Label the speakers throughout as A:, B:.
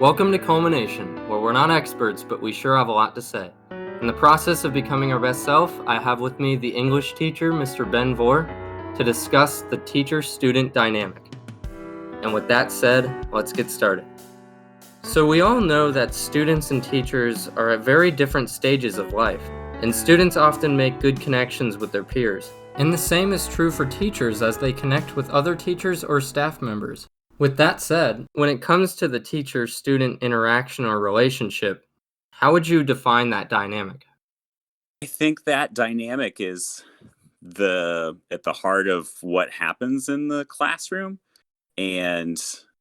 A: Welcome to Culmination, where we're not experts, but we sure have a lot to say. In the process of becoming our best self, I have with me the English teacher, Mr. Ben Vore, to discuss the teacher-student dynamic. And with that said, let's get started. So we all know that students and teachers are at very different stages of life, and students often make good connections with their peers. And the same is true for teachers as they connect with other teachers or staff members. With that said, when it comes to the teacher-student interaction or relationship, how would you define that dynamic?
B: I think that dynamic is at the heart of what happens in the classroom, and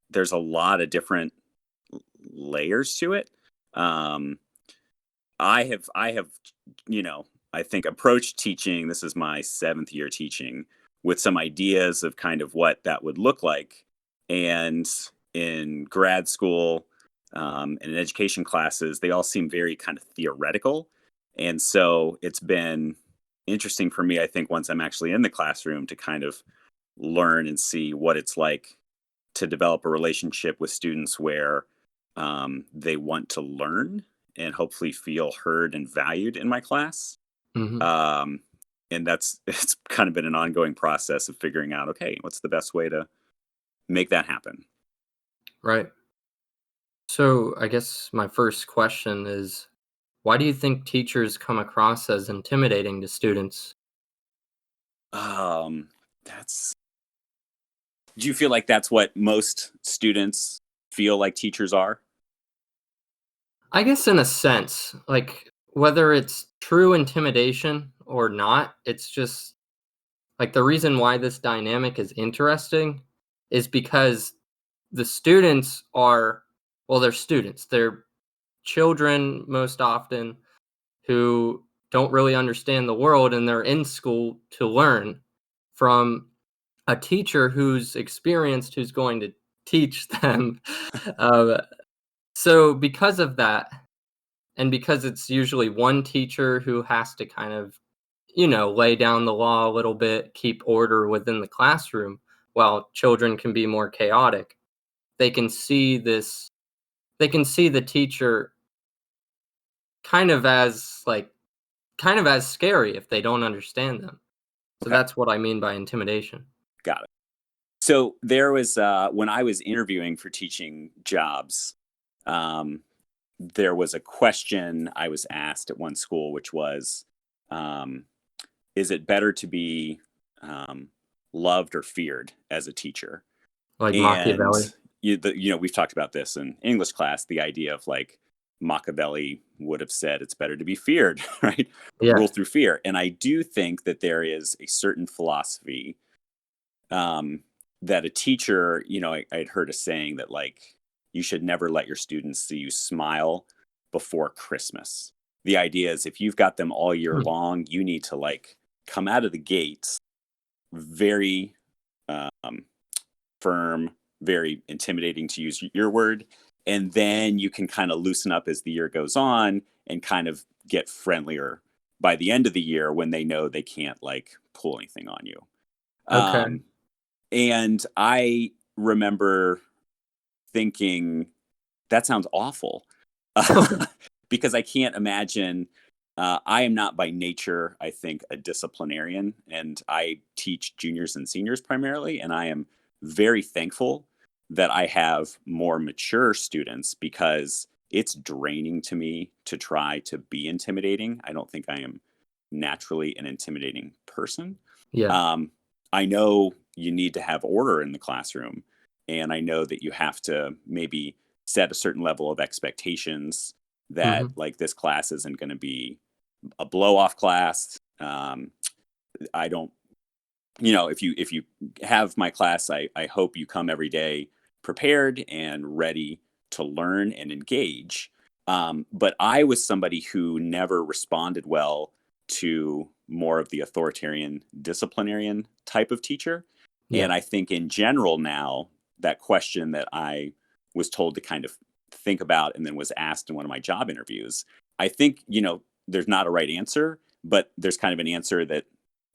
B: there's a lot of different layers to it. Um, I have you know I think approached teaching. This is my seventh year teaching with some ideas of kind of what that would look like, and in grad school and in education classes, they all seem very kind of theoretical, and so it's been interesting for me, I think, once I'm actually in the classroom to kind of learn and see what it's like to develop a relationship with students where they want to learn and hopefully feel heard and valued in my class.
A: Hmm.
B: Um, and that's it's kind of been an ongoing process of figuring out, okay, what's the best way to make that happen?
A: Right. So I guess my first question is, why do you think teachers come across as intimidating to students?
B: Um, that's Do you feel like that's what most students feel like teachers are?
A: I guess in a sense, like whether it's true intimidation or not, it's just like the reason why this dynamic is interesting is because the students are, well, they're students. They're children most often who don't really understand the world, and they're in school to learn from a teacher who's experienced, who's going to teach them. uh, so because of that, and because it's usually one teacher who has to kind of, lay down the law a little bit, keep order within the classroom, while children can be more chaotic, they can see this, they can see the teacher kind of as like kind of as scary if they don't understand them. So
B: Okay,
A: that's what I mean by intimidation.
B: got it. So there was when I was interviewing for teaching jobs, um, there was a question I was asked at one school, which was, um, "Is it better to be um, loved or feared as a teacher?"
A: Like
B: And
A: Machiavelli.
B: we've talked about this in English class. The idea of like Machiavelli would have said it's better to be feared, right?
A: Yeah.
B: Rule through fear. And I do think that there is a certain philosophy um, that a teacher, I'd heard a saying that like you should never let your students see you smile before Christmas. The idea is if you've got them all year
A: Hmm.
B: long, you need to like come out of the gates very um, firm, very intimidating to use your word. And then you can kind of loosen up as the year goes on and kind of get friendlier by the end of the year when they know they can't like pull anything on you.
A: Okay.
B: Um, and I remember thinking, that sounds awful. Because I can't imagine. I am not by nature, I think, a disciplinarian, and I teach juniors and seniors primarily. And I am very thankful that I have more mature students because it's draining to me to try to be intimidating. I don't think I am naturally an intimidating person.
A: Yeah.
B: Um, I know you need to have order in the classroom, and I know that you have to maybe set a certain level of expectations that
A: Hmm.
B: like this class isn't going to be a blow off class. I don't, if you have my class, I hope you come every day prepared and ready to learn and engage. But I was somebody who never responded well to more of the authoritarian disciplinarian type of teacher.
A: Yeah.
B: And I think in general now, that question that I was told to kind of think about and then was asked in one of my job interviews, I think, there's not a right answer, but there's kind of an answer that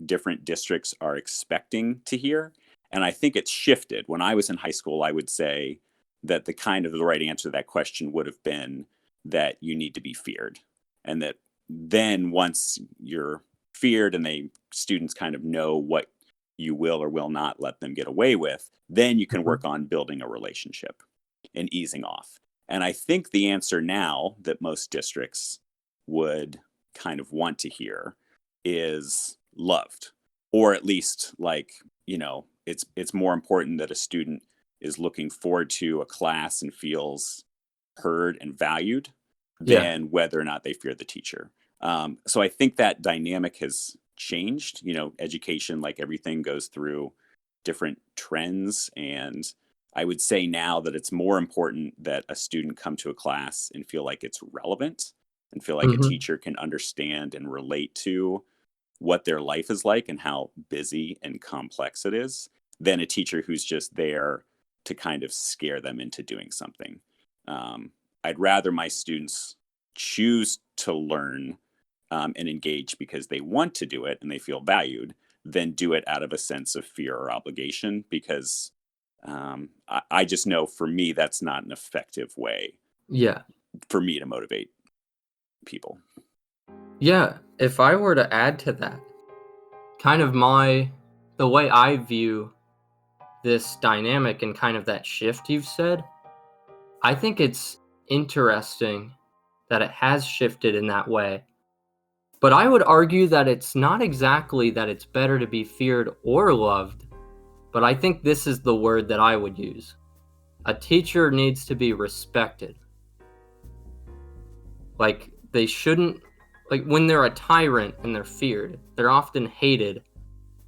B: different districts are expecting to hear. And I think it's shifted. When I was in high school, I would say that the right answer to that question would have been that you need to be feared. And that then once you're feared and students kind of know what you will or will not let them get away with, then you can
A: Mhm.
B: work on building a relationship and easing off. And I think the answer now that most districts would kind of want to hear is loved, or at least like, it's more important that a student is looking forward to a class and feels heard and valued
A: Yeah.
B: than whether or not they fear the teacher. So I think that dynamic has changed. Education, like everything, goes through different trends. And I would say now that it's more important that a student come to a class and feel like it's relevant and feel like a
A: Mhm.
B: teacher can understand and relate to what their life is like and how busy and complex it is, than a teacher who's just there to kind of scare them into doing something. Um, I'd rather my students choose to learn and engage because they want to do it and they feel valued than do it out of a sense of fear or obligation, because I just know for me that's not an effective way
A: Yeah.
B: for me to motivate people.
A: Yeah. If I were to add to that, kind of the way I view this dynamic and kind of that shift you've said, I think it's interesting that it has shifted in that way. But I would argue that it's not exactly that it's better to be feared or loved, but I think this is the word that I would use. A teacher needs to be respected. Like, they shouldn't, like, when they're a tyrant and they're feared, they're often hated.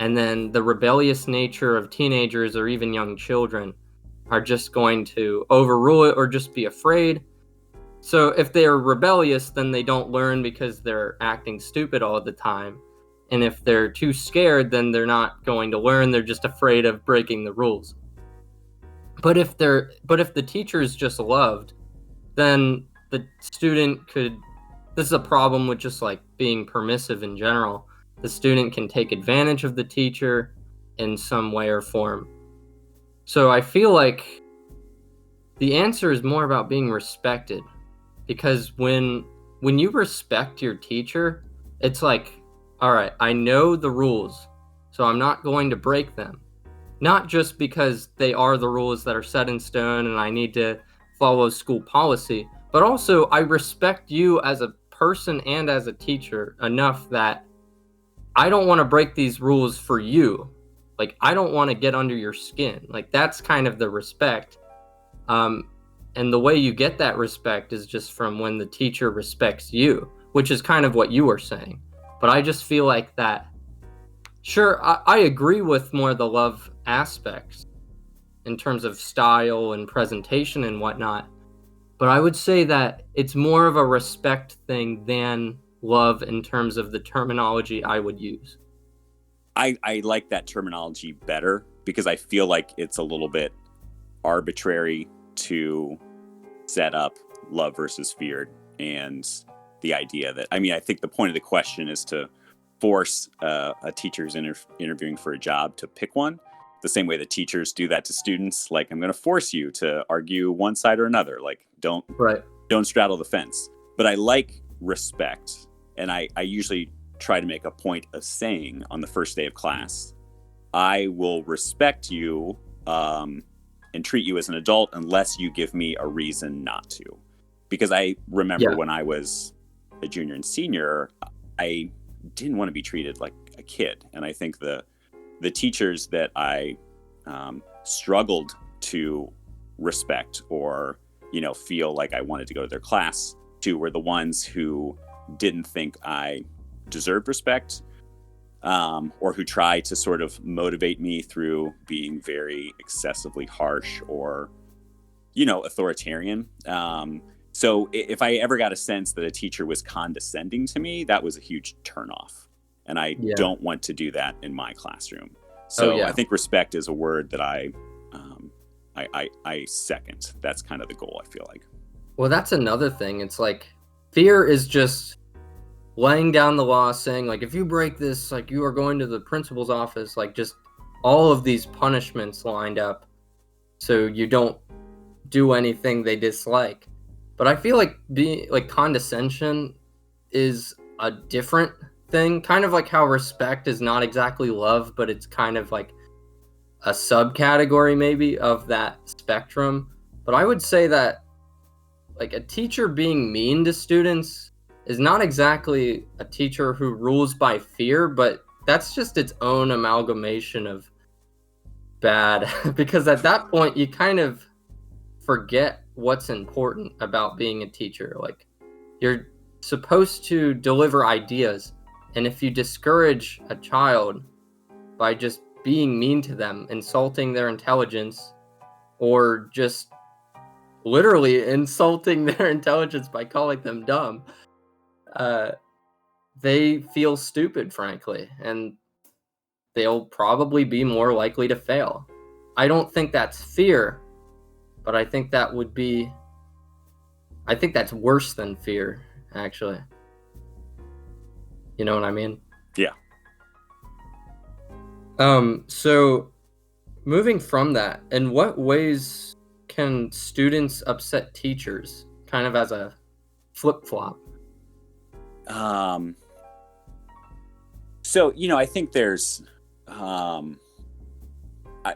A: And then the rebellious nature of teenagers or even young children are just going to overrule it or just be afraid. So if they're rebellious, then they don't learn because they're acting stupid all the time. And if they're too scared, then they're not going to learn. They're just afraid of breaking the rules. But if the teacher is just loved, then the student could, this is a problem with just like being permissive in general. The student can take advantage of the teacher in some way or form. So I feel like the answer is more about being respected, because when you respect your teacher, it's like, all right, I know the rules, so I'm not going to break them. Not just because they are the rules that are set in stone and I need to follow school policy, but also I respect you as a person and as a teacher enough that I don't want to break these rules for you. Like, I don't want to get under your skin. Like, that's kind of the respect. Um, and the way you get that respect is just from when the teacher respects you, which is kind of what you were saying. But I just feel like that. Sure, I agree with more the love aspects in terms of style and presentation and whatnot. But I would say that it's more of a respect thing than love in terms of the terminology I would use.
B: I like that terminology better because I feel like it's a little bit arbitrary to set up love versus feared. And the idea that, I think the point of the question is to force a teacher who's interviewing for a job to pick one, the same way that teachers do that to students. Like, I'm going to force you to argue one side or another. Like,
A: Right.
B: don't straddle the fence. But I like respect. And I usually try to make a point of saying on the first day of class, I will respect you and treat you as an adult unless you give me a reason not to. Because I remember
A: Yeah.
B: when I was a junior and senior, I didn't want to be treated like a kid. And I think the teachers that I struggled to respect or, feel like I wanted to go to their class to were the ones who didn't think I deserved respect, or who try to sort of motivate me through being very excessively harsh or, authoritarian. So if I ever got a sense that a teacher was condescending to me, that was a huge turnoff. And I
A: Yeah.
B: don't want to do that in my classroom.
A: Oh,
B: So I
A: yeah.
B: think respect is a word that I second. That's kind of the goal, I feel like.
A: Well, that's another thing. It's like fear is just laying down the law, saying like, if you break this, like, you are going to the principal's office. Like, just all of these punishments lined up so you don't do anything they dislike. But I feel like being like condescension is a different thing, kind of like how respect is not exactly love, but it's kind of like a subcategory maybe of that spectrum. But I would say that like a teacher being mean to students is not exactly a teacher who rules by fear, but that's just its own amalgamation of bad because at that point you kind of forget what's important about being a teacher. Like you're supposed to deliver ideas, and if you discourage a child by just being mean to them, insulting their intelligence, or just literally insulting their intelligence by calling them dumb, uh, they feel stupid, frankly, and they'll probably be more likely to fail. I don't think that's fear, but I think that's worse than fear, actually. You know what I mean?
B: Yeah.
A: So moving from that, in what ways can students upset teachers? Kind of as a flip-flop.
B: So, I think there's,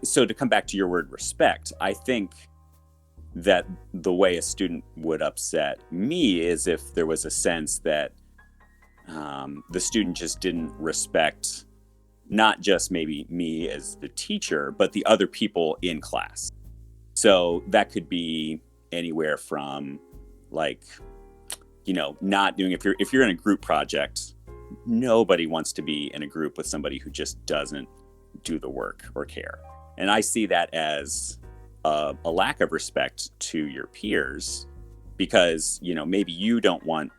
B: so to come back to your word respect, I think that the way a student would upset me is if there was a sense that the student just didn't respect not just maybe me as the teacher, but the other people in class. So that could be anywhere from like, not doing, if you're in a group project, nobody wants to be in a group with somebody who just doesn't do the work or care. And I see that as a lack of respect to your peers because, maybe you don't want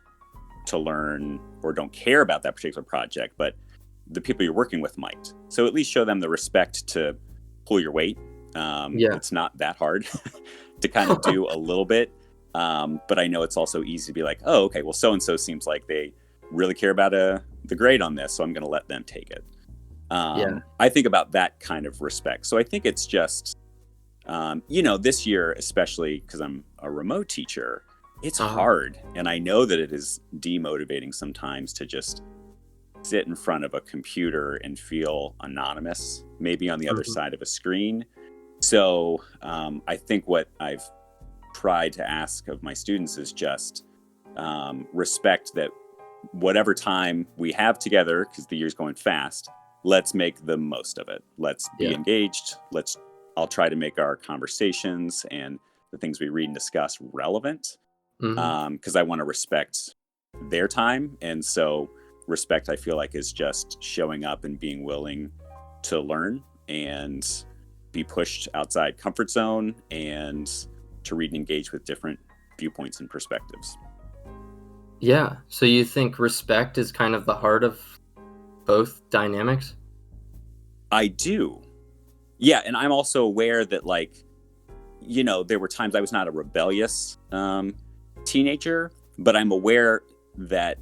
B: to learn or don't care about that particular project, but the people you're working with might. So at least show them the respect to pull your weight.
A: Yeah.
B: It's not that hard to kind of do a little bit. But I know it's also easy to be like, oh, okay, well, so-and-so seems like they really care about the grade on this, so I'm going to let them take it.
A: Yeah.
B: I think about that kind of respect. So I think it's just, this year, especially because I'm a remote teacher, it's hard. And I know that it is demotivating sometimes to just sit in front of a computer and feel anonymous, maybe on the other side of a screen. So I think what I've tried to ask of my students is just respect that whatever time we have together, because the year's going fast, let's make the most of it. Let's be engaged. I'll try to make our conversations and the things we read and discuss relevant, because I want to respect their time. And so respect, I feel like, is just showing up and being willing to learn and be pushed outside comfort zone and to read and engage with different viewpoints and perspectives.
A: Yeah. So you think respect is kind of the heart of both dynamics?
B: I do. Yeah. And I'm also aware that, there were times I was not a rebellious teenager, but I'm aware that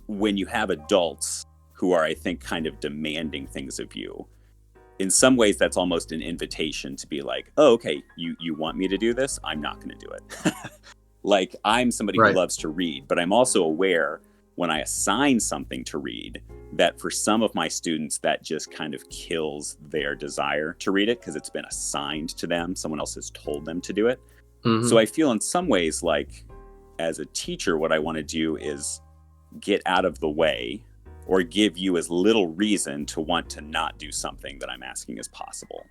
B: when you have adults who are, I think, kind of demanding things of you, in some ways that's almost an invitation to be like, oh, okay, you want me to do this? I'm not going to do it. Like, I'm somebody who loves to read, but I'm also aware when I assign something to read that for some of my students, that just kind of kills their desire to read it because it's been assigned to them. Someone else has told them to do it. So I feel in some ways like, as a teacher, what I want to do is get out of the way or give you as little reason to want to not do something that I'm asking as possible.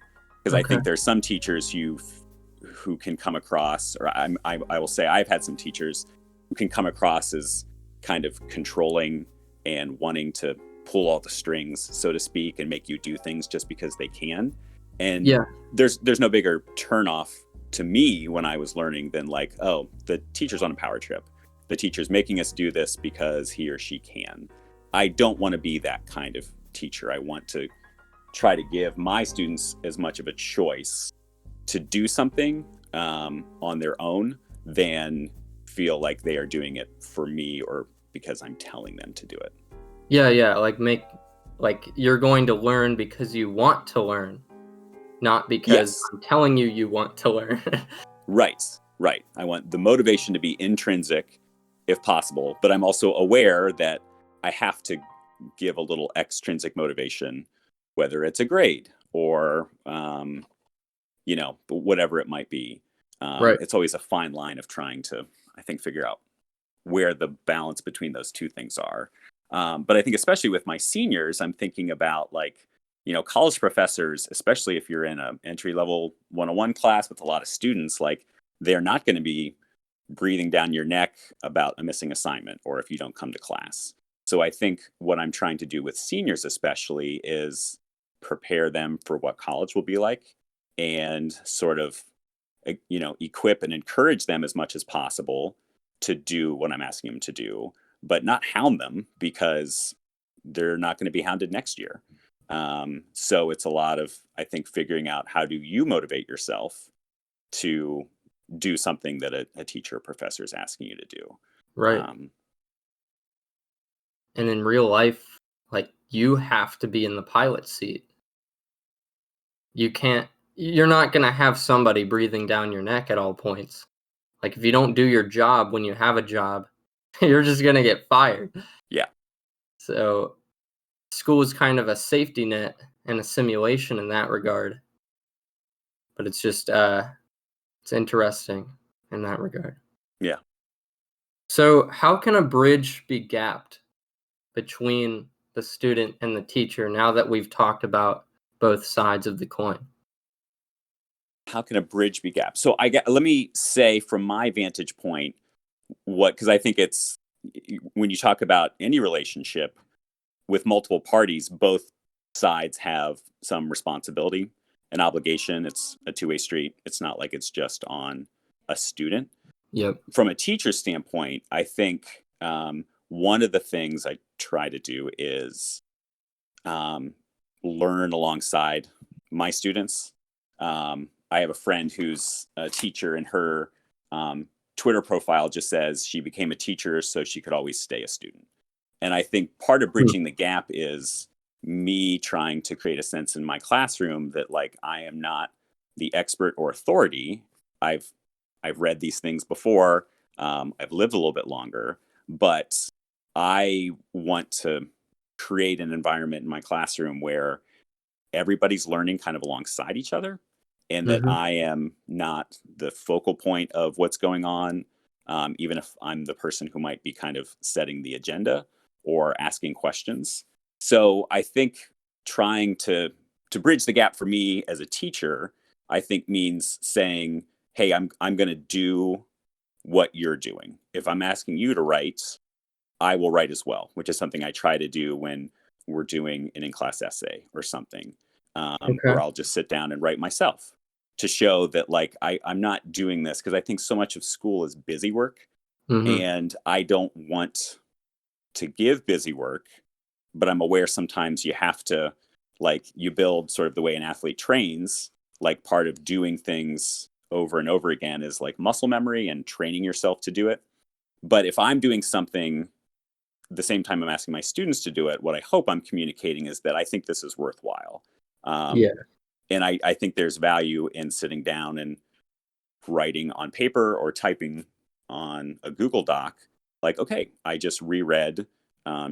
B: Because I think there's some teachers who can come across, or I will say I've had some teachers who can come across as kind of controlling and wanting to pull all the strings, so to speak, and make you do things just because they can. And there's no bigger turnoff to me when I was learning than like, oh, the teacher's on a power trip. The teacher's making us do this because he or she can. I don't want to be that kind of teacher. I want to try to give my students as much of a choice to do something on their own than feel like they are doing it for me or because I'm telling them to do it.
A: Yeah, like you're going to learn because you want to learn. not because
B: Yes.
A: I'm telling you you want to learn.
B: Right. Right. I want the motivation to be intrinsic if possible, but I'm also aware that I have to give a little extrinsic motivation, whether it's a grade or, whatever it might be.
A: Right.
B: It's always a fine line of trying to, I think, figure out where the balance between those two things are. But I think, especially with my seniors, I'm thinking about college professors, especially if you're in an entry level 101 class with a lot of students, like they're not going to be breathing down your neck about a missing assignment or if you don't come to class. So I think what I'm trying to do with seniors, especially, is prepare them for what college will be like and sort of, equip and encourage them as much as possible to do what I'm asking them to do, but not hound them because they're not going to be hounded next year. So it's a lot of, I think, figuring out how do you motivate yourself to do something that a teacher or professor is asking you to do.
A: Right.
B: Um,
A: And in real life, like, you have to be in the pilot seat. You're not gonna have somebody breathing down your neck at all points. Like, if you don't do your job when you have a job, you're just gonna get fired.
B: yeah,
A: So, school is kind of a safety net and a simulation in that regard, but it's interesting in that regard.
B: yeah.
A: So, how can a bridge be gapped between the student and the teacher now that we've talked about both sides of the coin?
B: How can a bridge be gapped? So let me say from my vantage point, because I think it's when you talk about any relationship with multiple parties, both sides have some responsibility and obligation. It's a two-way street. It's not like it's just on a student.
A: Yep.
B: From a teacher standpoint, I think one of the things I try to do is um, learn alongside my students. I have a friend who's a teacher, and her Twitter profile just says she became a teacher so she could always stay a student. And I think part of
A: Hmm.
B: bridging the gap is me trying to create a sense in my classroom that, like, I am not the expert or authority. I've I've read these things before. I've lived a little bit longer, but I want to create an environment in my classroom where everybody's learning kind of alongside each other, and that
A: Mhm.
B: I am not the focal point of what's going on, even if I'm the person who might be kind of setting the agenda or asking questions. So I think trying to bridge the gap for me as a teacher, I think means saying, "Hey, I'm going to do what you're doing. If I'm asking you to write, I will write as well," which is something I try to do when we're doing an in-class essay or something,
A: Okay.
B: where I'll just sit down and write myself to show that, like, I'm not doing this because I think so much of school is busy work,
A: Mhm.
B: and I don't want to give busy work, but I'm aware sometimes you have to, like, you build sort of the way an athlete trains, like part of doing things over and over again is like muscle memory and training yourself to do it. But if I'm doing something the same time I'm asking my students to do it, what I hope I'm communicating is that I think this is worthwhile. Um,
A: Yeah.
B: and I think there's value in sitting down and writing on paper or typing on a Google Doc, like, okay, I just reread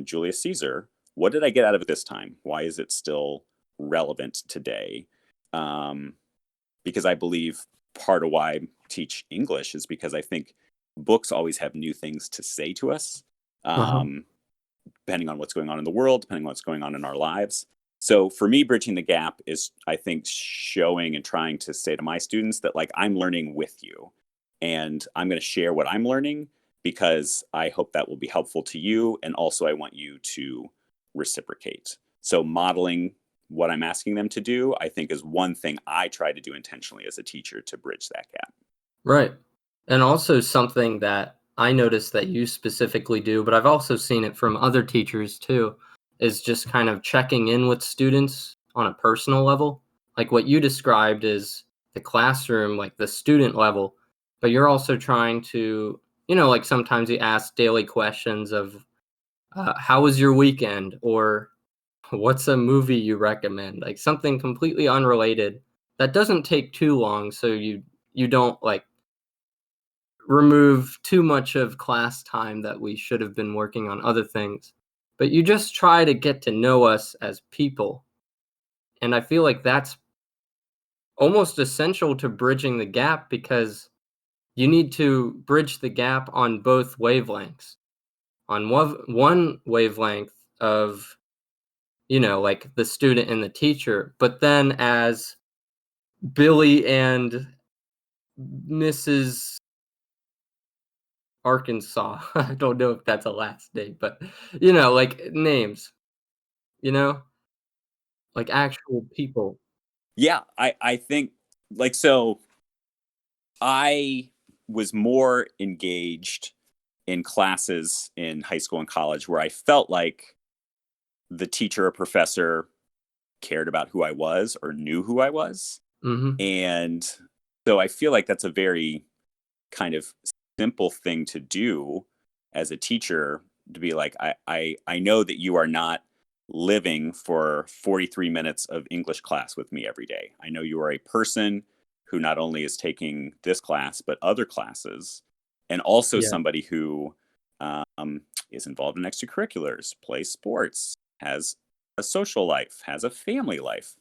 B: Julius Caesar. What did I get out of it this time? Why is it still relevant today? Um, because I believe part of why I teach English is because I think books always have new things to say to us.
A: Uh-huh.
B: Um, Depending on what's going on in the world, depending on what's going on in our lives. So for me, bridging the gap is, I think, showing and trying to say to my students that, like, I'm learning with you and I'm going to share what I'm learning because I hope that will be helpful to you. And also, I want you to reciprocate. So modeling what I'm asking them to do, I think, is one thing I try to do intentionally as a teacher to bridge that gap.
A: Right. And also something that I noticed that you specifically do, but I've also seen it from other teachers too, is just kind of checking in with students on a personal level. Like what you described is the classroom, like the student level, but you're also trying to, like sometimes you ask daily questions of how was your weekend or what's a movie you recommend? Like something completely unrelated, that doesn't take too long, so you don't, like, remove too much of class time that we should have been working on other things, but you just try to get to know us as people, and I feel like that's almost essential to bridging the gap because you need to bridge the gap on both wavelengths. On one wavelength of, like the student and the teacher, but then as Billy and Mrs. Arkansas. I don't know if that's a last name, but like names, you know, like actual people.
B: Yeah, I think like so I was more engaged in classes in high school and college where I felt like the teacher or professor cared about who I was or knew who I was.
A: Mhm.
B: And so I feel like that's a very kind of simple thing to do as a teacher, to be like, I know that you are not living for 43 minutes of English class with me every day. I know you are a person who not only is taking this class but other classes, and also
A: Yeah.
B: somebody who is involved in extracurriculars, plays sports, has a social life, has a family life.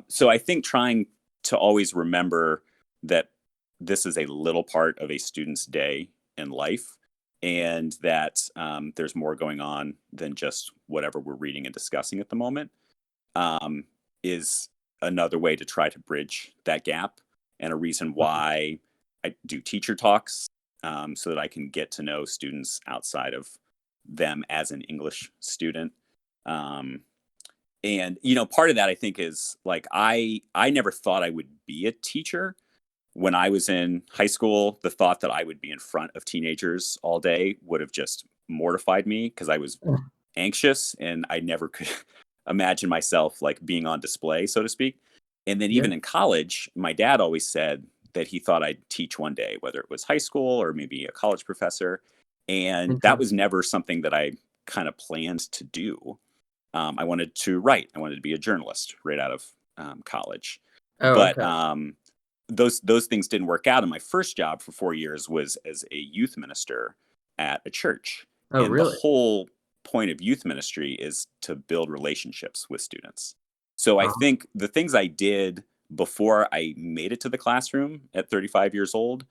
B: So I think trying to always remember that this is a little part of a student's day and life, and that there's more going on than just whatever we're reading and discussing at the moment, um, is another way to try to bridge that gap, and a reason
A: Mhm.
B: why I do teacher talks, so that I can get to know students outside of them as an English student. Um, and part of that I think is like I never thought I would be a teacher. When I was in high school, the thought that I would be in front of teenagers all day would have just mortified me because I was anxious and I never could imagine myself like being on display, so to speak. And then
A: Yeah.
B: even in college, my dad always said that he thought I'd teach one day, whether it was high school or maybe a college professor. And that was
A: Interesting.
B: never something that I kind of planned to do. I wanted to write. I wanted to be a journalist right out of college.
A: Oh,
B: But
A: okay.
B: those things didn't work out. And my first job for 4 years was as a youth minister at a church.
A: Oh,
B: And the
A: really?
B: whole point of youth ministry is to build relationships with students. So I
A: Uh-huh.
B: think the things I did before I made it to the classroom at 35 years old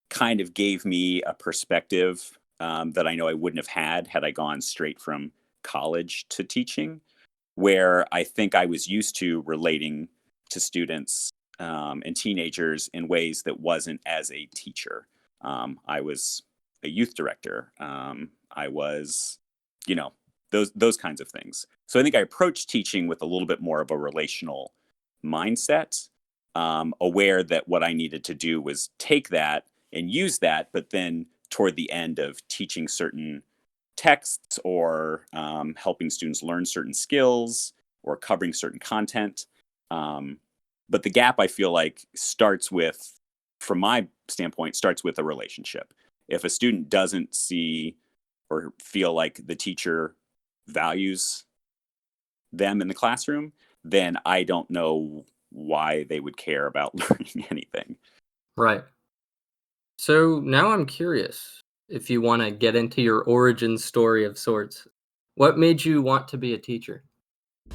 B: kind of gave me a perspective that I know I wouldn't have had I gone straight from college to teaching, where I think I was used to relating to students and teenagers in ways that wasn't as a teacher. I was a youth director. I was, you know, those kinds of things. So I think I approached teaching with a little bit more of a relational mindset, aware that what I needed to do was take that and use that, but then toward the end of teaching certain texts or helping students learn certain skills or covering certain content. Um, but the gap, I feel like, starts with, from my standpoint, starts with a relationship. If a student doesn't see or feel like the teacher values them in the classroom, then I don't know why they would care about learning anything.
A: Right. So now I'm curious if you want to get into your origin story of sorts. What made you want to be a teacher?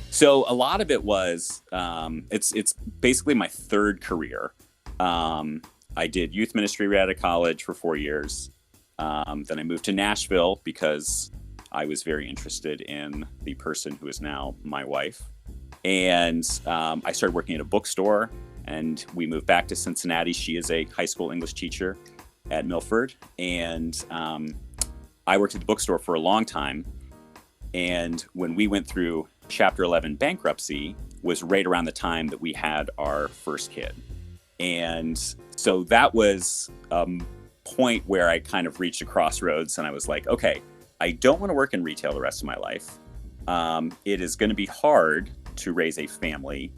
B: So a lot of it was it's basically my third career. Um, I did youth ministry right out of college for 4 years. Then I moved to Nashville because I was very interested in the person who is now my wife. And I started working at a bookstore, and we moved back to Cincinnati. She is a high school English teacher at Milford, and I worked at the bookstore for a long time. And when we went through Chapter 11 bankruptcy, was right around the time that we had our first kid. And so that was a point where I kind of reached a crossroads, and I was like, okay, I don't want to work in retail the rest of my life. It is going to be hard to raise a family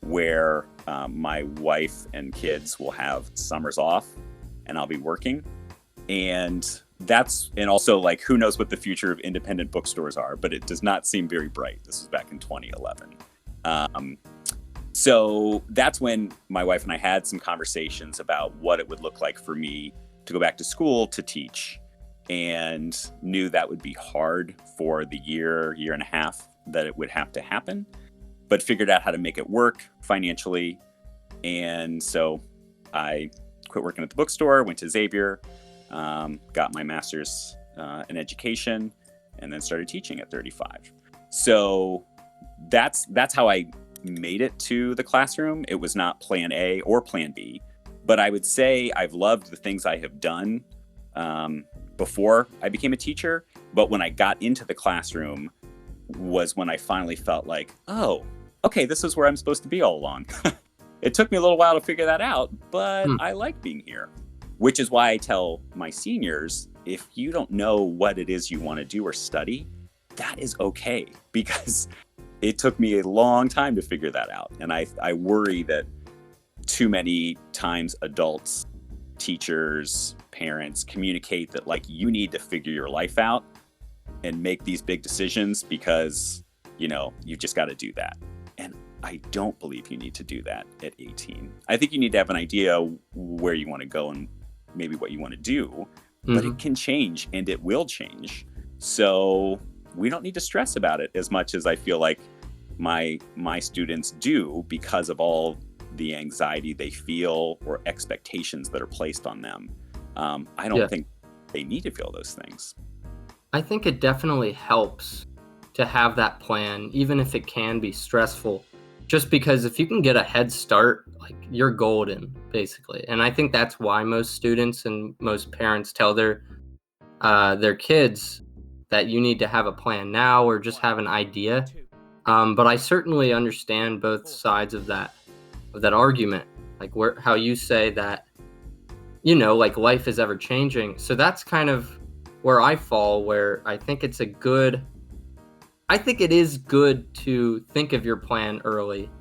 B: where my wife and kids will have summers off and I'll be working. And also, like, who knows what the future of independent bookstores are, but it does not seem very bright. This was back in 2011. Um, So that's when my wife and I had some conversations about what it would look like for me to go back to school to teach, and knew that would be hard for the year and a half that it would have to happen, but figured out how to make it work financially. And so I quit working at the bookstore, went to Xavier, got my master's in education, and then started teaching at 35. So that's how I made it to the classroom. It was not plan A or plan B, but I would say I've loved the things I have done before I became a teacher. But when I got into the classroom was when I finally felt like, oh, okay, this is where I'm supposed to be all along. It took me a little while to figure that out, but I like being here, which is why I tell my seniors, if you don't know what it is you want to do or study, that is okay, because it took me a long time to figure that out. And I worry that too many times adults, teachers, parents communicate that like you need to figure your life out and make these big decisions because, you've just got to do that. And I don't believe you need to do that at 18. I think you need to have an idea where you want to go and maybe what you want to do, but it can change and it will change. So we don't need to stress about it as much as I feel like my students do, because of all the anxiety they feel or expectations that are placed on them. I don't think they need to feel those things.
A: I think it definitely helps to have that plan, even if it can be stressful, just because if you can get a head start, like, you're golden, basically. And I think that's why most students and most parents tell their kids that you need to have a plan now or just have an idea. But I certainly understand both sides of that argument, like how you say that, like, life is ever changing. So that's kind of where I fall, where I think it is good to think of your plan early,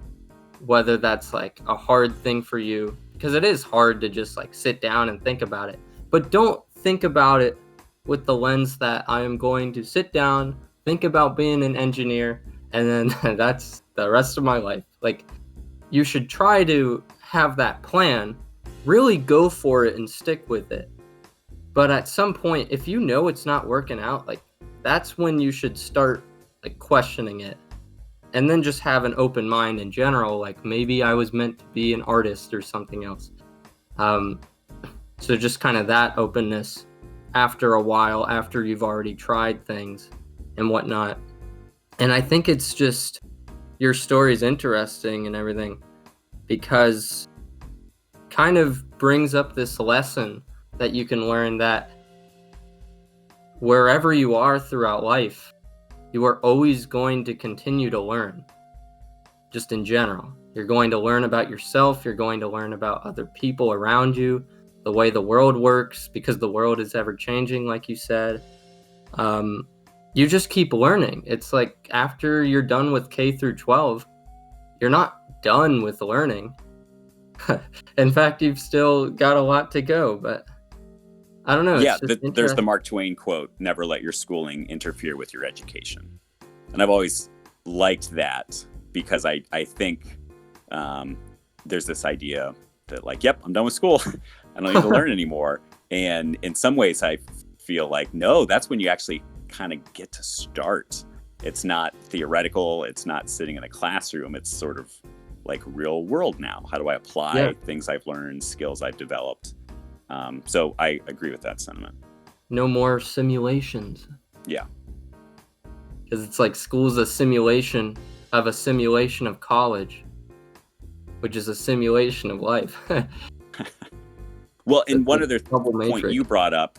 A: whether that's like a hard thing for you, because it is hard to just like sit down and think about it. But don't think about it with the lens that I am going to sit down, think about being an engineer, and then that's the rest of my life. Like, you should try to have that plan, really go for it and stick with it. But at some point, if you know it's not working out, like, that's when you should start like questioning it. And then just have an open mind in general, like maybe I was meant to be an artist or something else. So just kind of that openness after a while, after you've already tried things and whatnot. And I think it's just, your story's interesting and everything, because kind of brings up this lesson that you can learn that wherever you are throughout life, you are always going to continue to learn. Just in general, you're going to learn about yourself. You're going to learn about other people around you, the way the world works, because the world is ever changing, like you said. You just keep learning. It's like after you're done with K through 12, you're not done with learning. In fact, you've still got a lot to go, but I don't know.
B: Yeah, there's the Mark Twain quote, never let your schooling interfere with your education. And I've always liked that, because I think there's this idea that like, yep, I'm done with school. I don't need to learn anymore. And in some ways I feel like, no, that's when you actually kind of get to start. It's not theoretical. It's not sitting in a classroom. It's sort of like real world now. How do I apply things I've learned, skills I've developed? So I agree with that sentiment.
A: No more simulations.
B: Yeah.
A: Because it's like school's a simulation of college, which is a simulation of life.
B: Well, and one other point you brought up,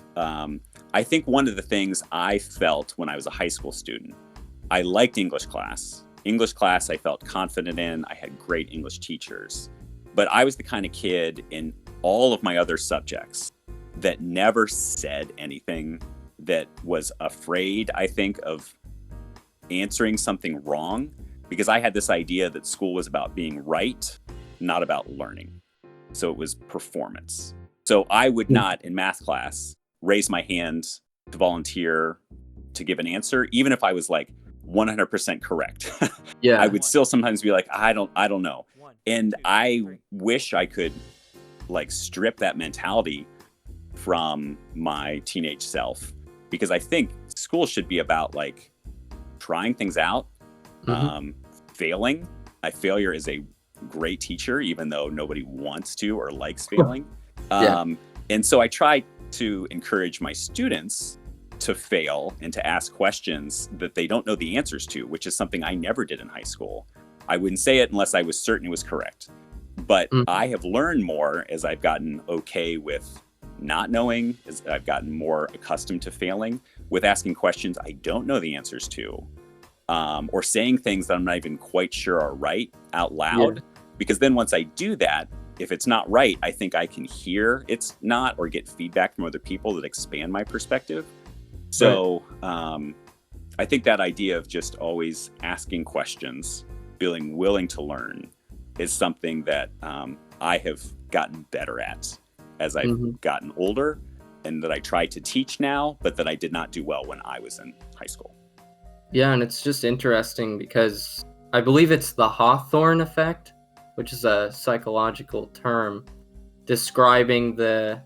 B: I think one of the things I felt when I was a high school student, I liked English class. English class I felt confident in. I had great English teachers. But I was the kind of kid in all of my other subjects that never said anything, that was afraid, I think, of answering something wrong, because I had this idea that school was about being right, not about learning. So it was performance. So I would not, in math class, raise my hand to volunteer to give an answer, even if I was like 100% correct.
A: Yeah.
B: I would still sometimes be like, I don't know. And I wish I could like strip that mentality from my teenage self, because I think school should be about like trying things out,
A: Mhm.
B: um, failing. Failure is a great teacher, even though nobody wants to or likes failing.
A: Yeah.
B: Um, and so I try to encourage my students to fail and to ask questions that they don't know the answers to, which is something I never did in high school. I wouldn't say it unless I was certain it was correct. But
A: Mhm.
B: I have learned more as I've gotten okay with not knowing, as I've gotten more accustomed to failing, with asking questions I don't know the answers to, or saying things that I'm not even quite sure are right out
A: Yeah.
B: loud. Because then once I do that, if it's not right, I think I can hear it's not or get feedback from other people that expand my perspective.
A: Right.
B: So I think that idea of just always asking questions, feeling willing to learn, is something that I have gotten better at as I've
A: Mhm.
B: gotten older, and that I try to teach now, but that I did not do well when I was in high school.
A: Yeah, and it's just interesting because I believe it's the Hawthorne Effect, which is a psychological term describing the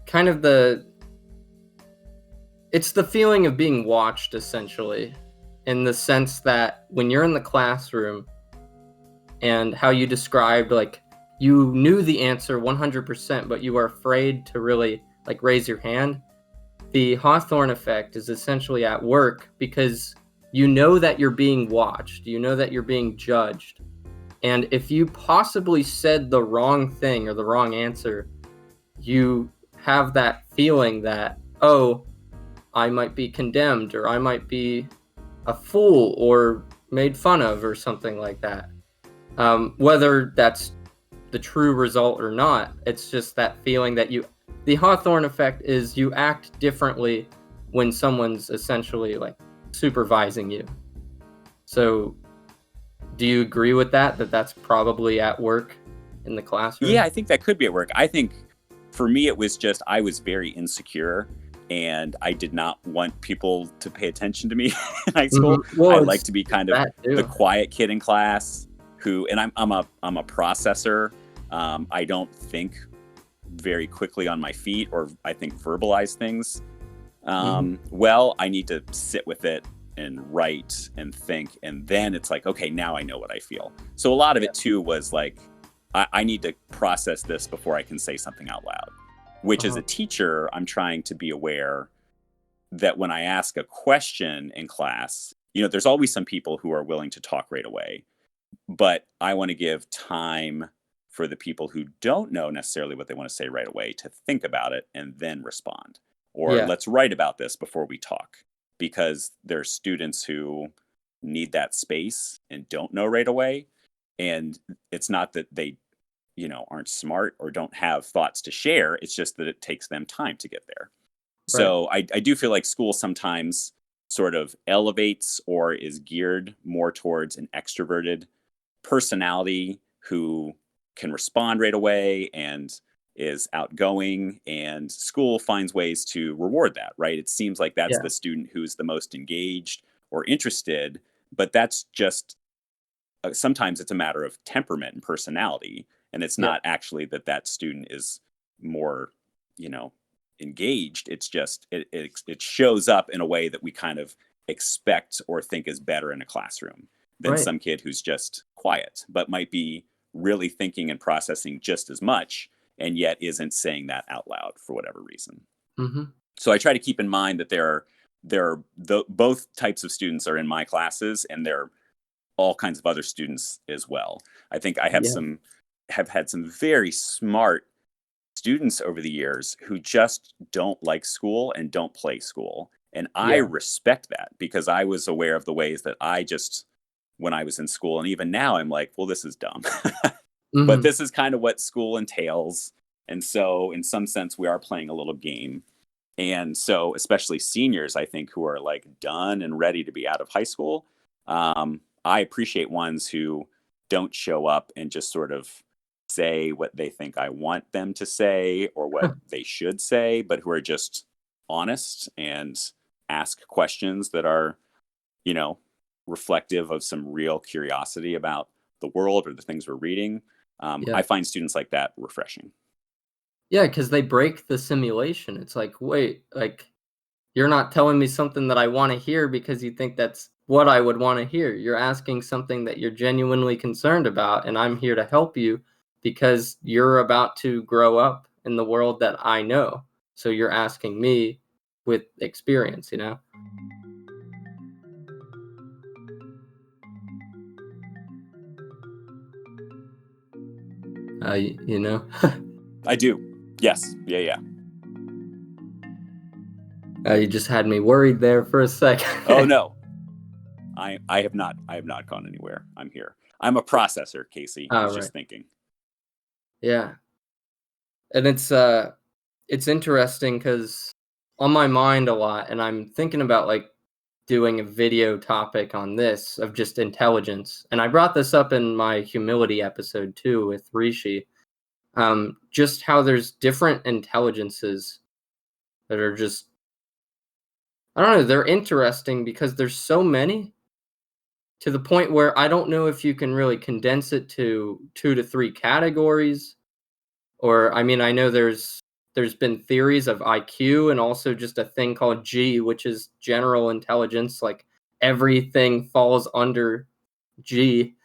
A: kind of the it's the feeling of being watched essentially, in the sense that when you're in the classroom and how you described like you knew the answer 100% but you were afraid to really like raise your hand. The Hawthorne effect is essentially at work because you know that you're being watched, you know that you're being judged. And if you possibly said the wrong thing or the wrong answer, you have that feeling that, oh, I might be condemned or I might be a fool or made fun of or something like that. Whether that's the true result or not, it's just that feeling that the Hawthorne effect is you act differently when someone's essentially like supervising you. So, do you agree with that? That that's probably at work in the
B: Yeah,
A: classroom?
B: I think that could be at work. I think for me, it was just I was very insecure and I did not want people to pay attention to me in high
A: Mhm.
B: school. I
A: Well,
B: like to be
A: it's
B: kind of
A: that
B: the
A: too.
B: quiet kid in class who, and I'm a processor. I don't think very quickly on my feet, or I think verbalize things.
A: Mhm.
B: Well, I need to sit with it and write and think. And then it's like, okay, now I know what I feel. So a lot of
A: Yeah.
B: it too was like, I need to process this before I can say something out loud, which as
A: Uh-huh.
B: a teacher, I'm trying to be aware that when I ask a question in class, there's always some people who are willing to talk right away, but I want to give time for the people who don't know necessarily what they want to say right away to think about it and then respond. Or
A: Yeah.
B: let's write about this before we talk, because there's students who need that space and don't know right away. And it's not that they, aren't smart or don't have thoughts to share. It's just that it takes them time to get there.
A: Right.
B: So I do feel like school sometimes sort of elevates or is geared more towards an extroverted personality who can respond right away and is outgoing, and school finds ways to reward that, right? It seems like that's
A: Yeah.
B: the student who's the most engaged or interested, but that's just sometimes it's a matter of temperament and personality, and it's
A: Yeah.
B: not actually that that student is more, you know engaged. It's just it shows up in a way that we kind of expect or think is better in a classroom than
A: Right.
B: some kid who's just quiet but might be really thinking and processing just as much, and yet isn't saying that out loud for whatever reason.
A: Mhm.
B: So I try to keep in mind that both types of students are in my classes, and there are all kinds of other students as well. I think I
A: Yeah.
B: have had some very smart students over the years who just don't like school and don't play school. And I
A: Yeah.
B: respect that, because I was aware of the ways that I just, when I was in school, and even now I'm like, well, this is dumb. But
A: Mhm.
B: this is kind of what school entails. And so, in some sense, we are playing a little game. And so, especially seniors, I think, who are like done and ready to be out of high school, I appreciate ones who don't show up and just sort of say what they think I want them to say or what they should say, but who are just honest and ask questions that are, you know, reflective of some real curiosity about the world or the things we're reading.
A: Yeah.
B: I find students like that refreshing.
A: Yeah, because they break the simulation. It's like, wait, like you're not telling me something that I want to hear because you think that's what I would want to hear. You're asking something that you're genuinely concerned about, and I'm here to help you because you're about to grow up in the world that I know. So you're asking me with experience, you know? You know?
B: I do. Yes. Yeah. Yeah.
A: You just had me worried there for a second.
B: Oh no. I have not. I have not gone anywhere. I'm here. I'm a processor, Casey.
A: Oh,
B: Who's
A: right.
B: just thinking.
A: Yeah. And it's interesting because on my mind a lot, and I'm thinking about like doing a video topic on this of just intelligence. And I brought this up in my humility episode too with Rishi. Just how there's different intelligences that are just, I don't know, they're interesting because there's so many to the point where I don't know if you can really condense it to 2 to 3 categories. Or I mean, I know there's been theories of IQ and also just a thing called G, which is general intelligence, like everything falls under G,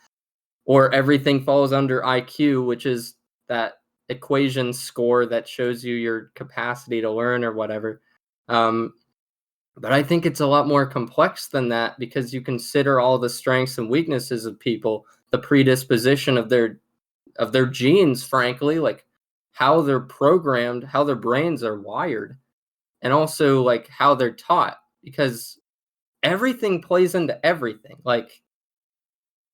A: or everything falls under IQ, which is that equation score that shows you your capacity to learn or whatever. Um, but I think it's a lot more complex than that because you consider all the strengths and weaknesses of people, the predisposition of their genes, frankly, like how they're programmed, how their brains are wired, and also like how they're taught, because everything plays into everything. Like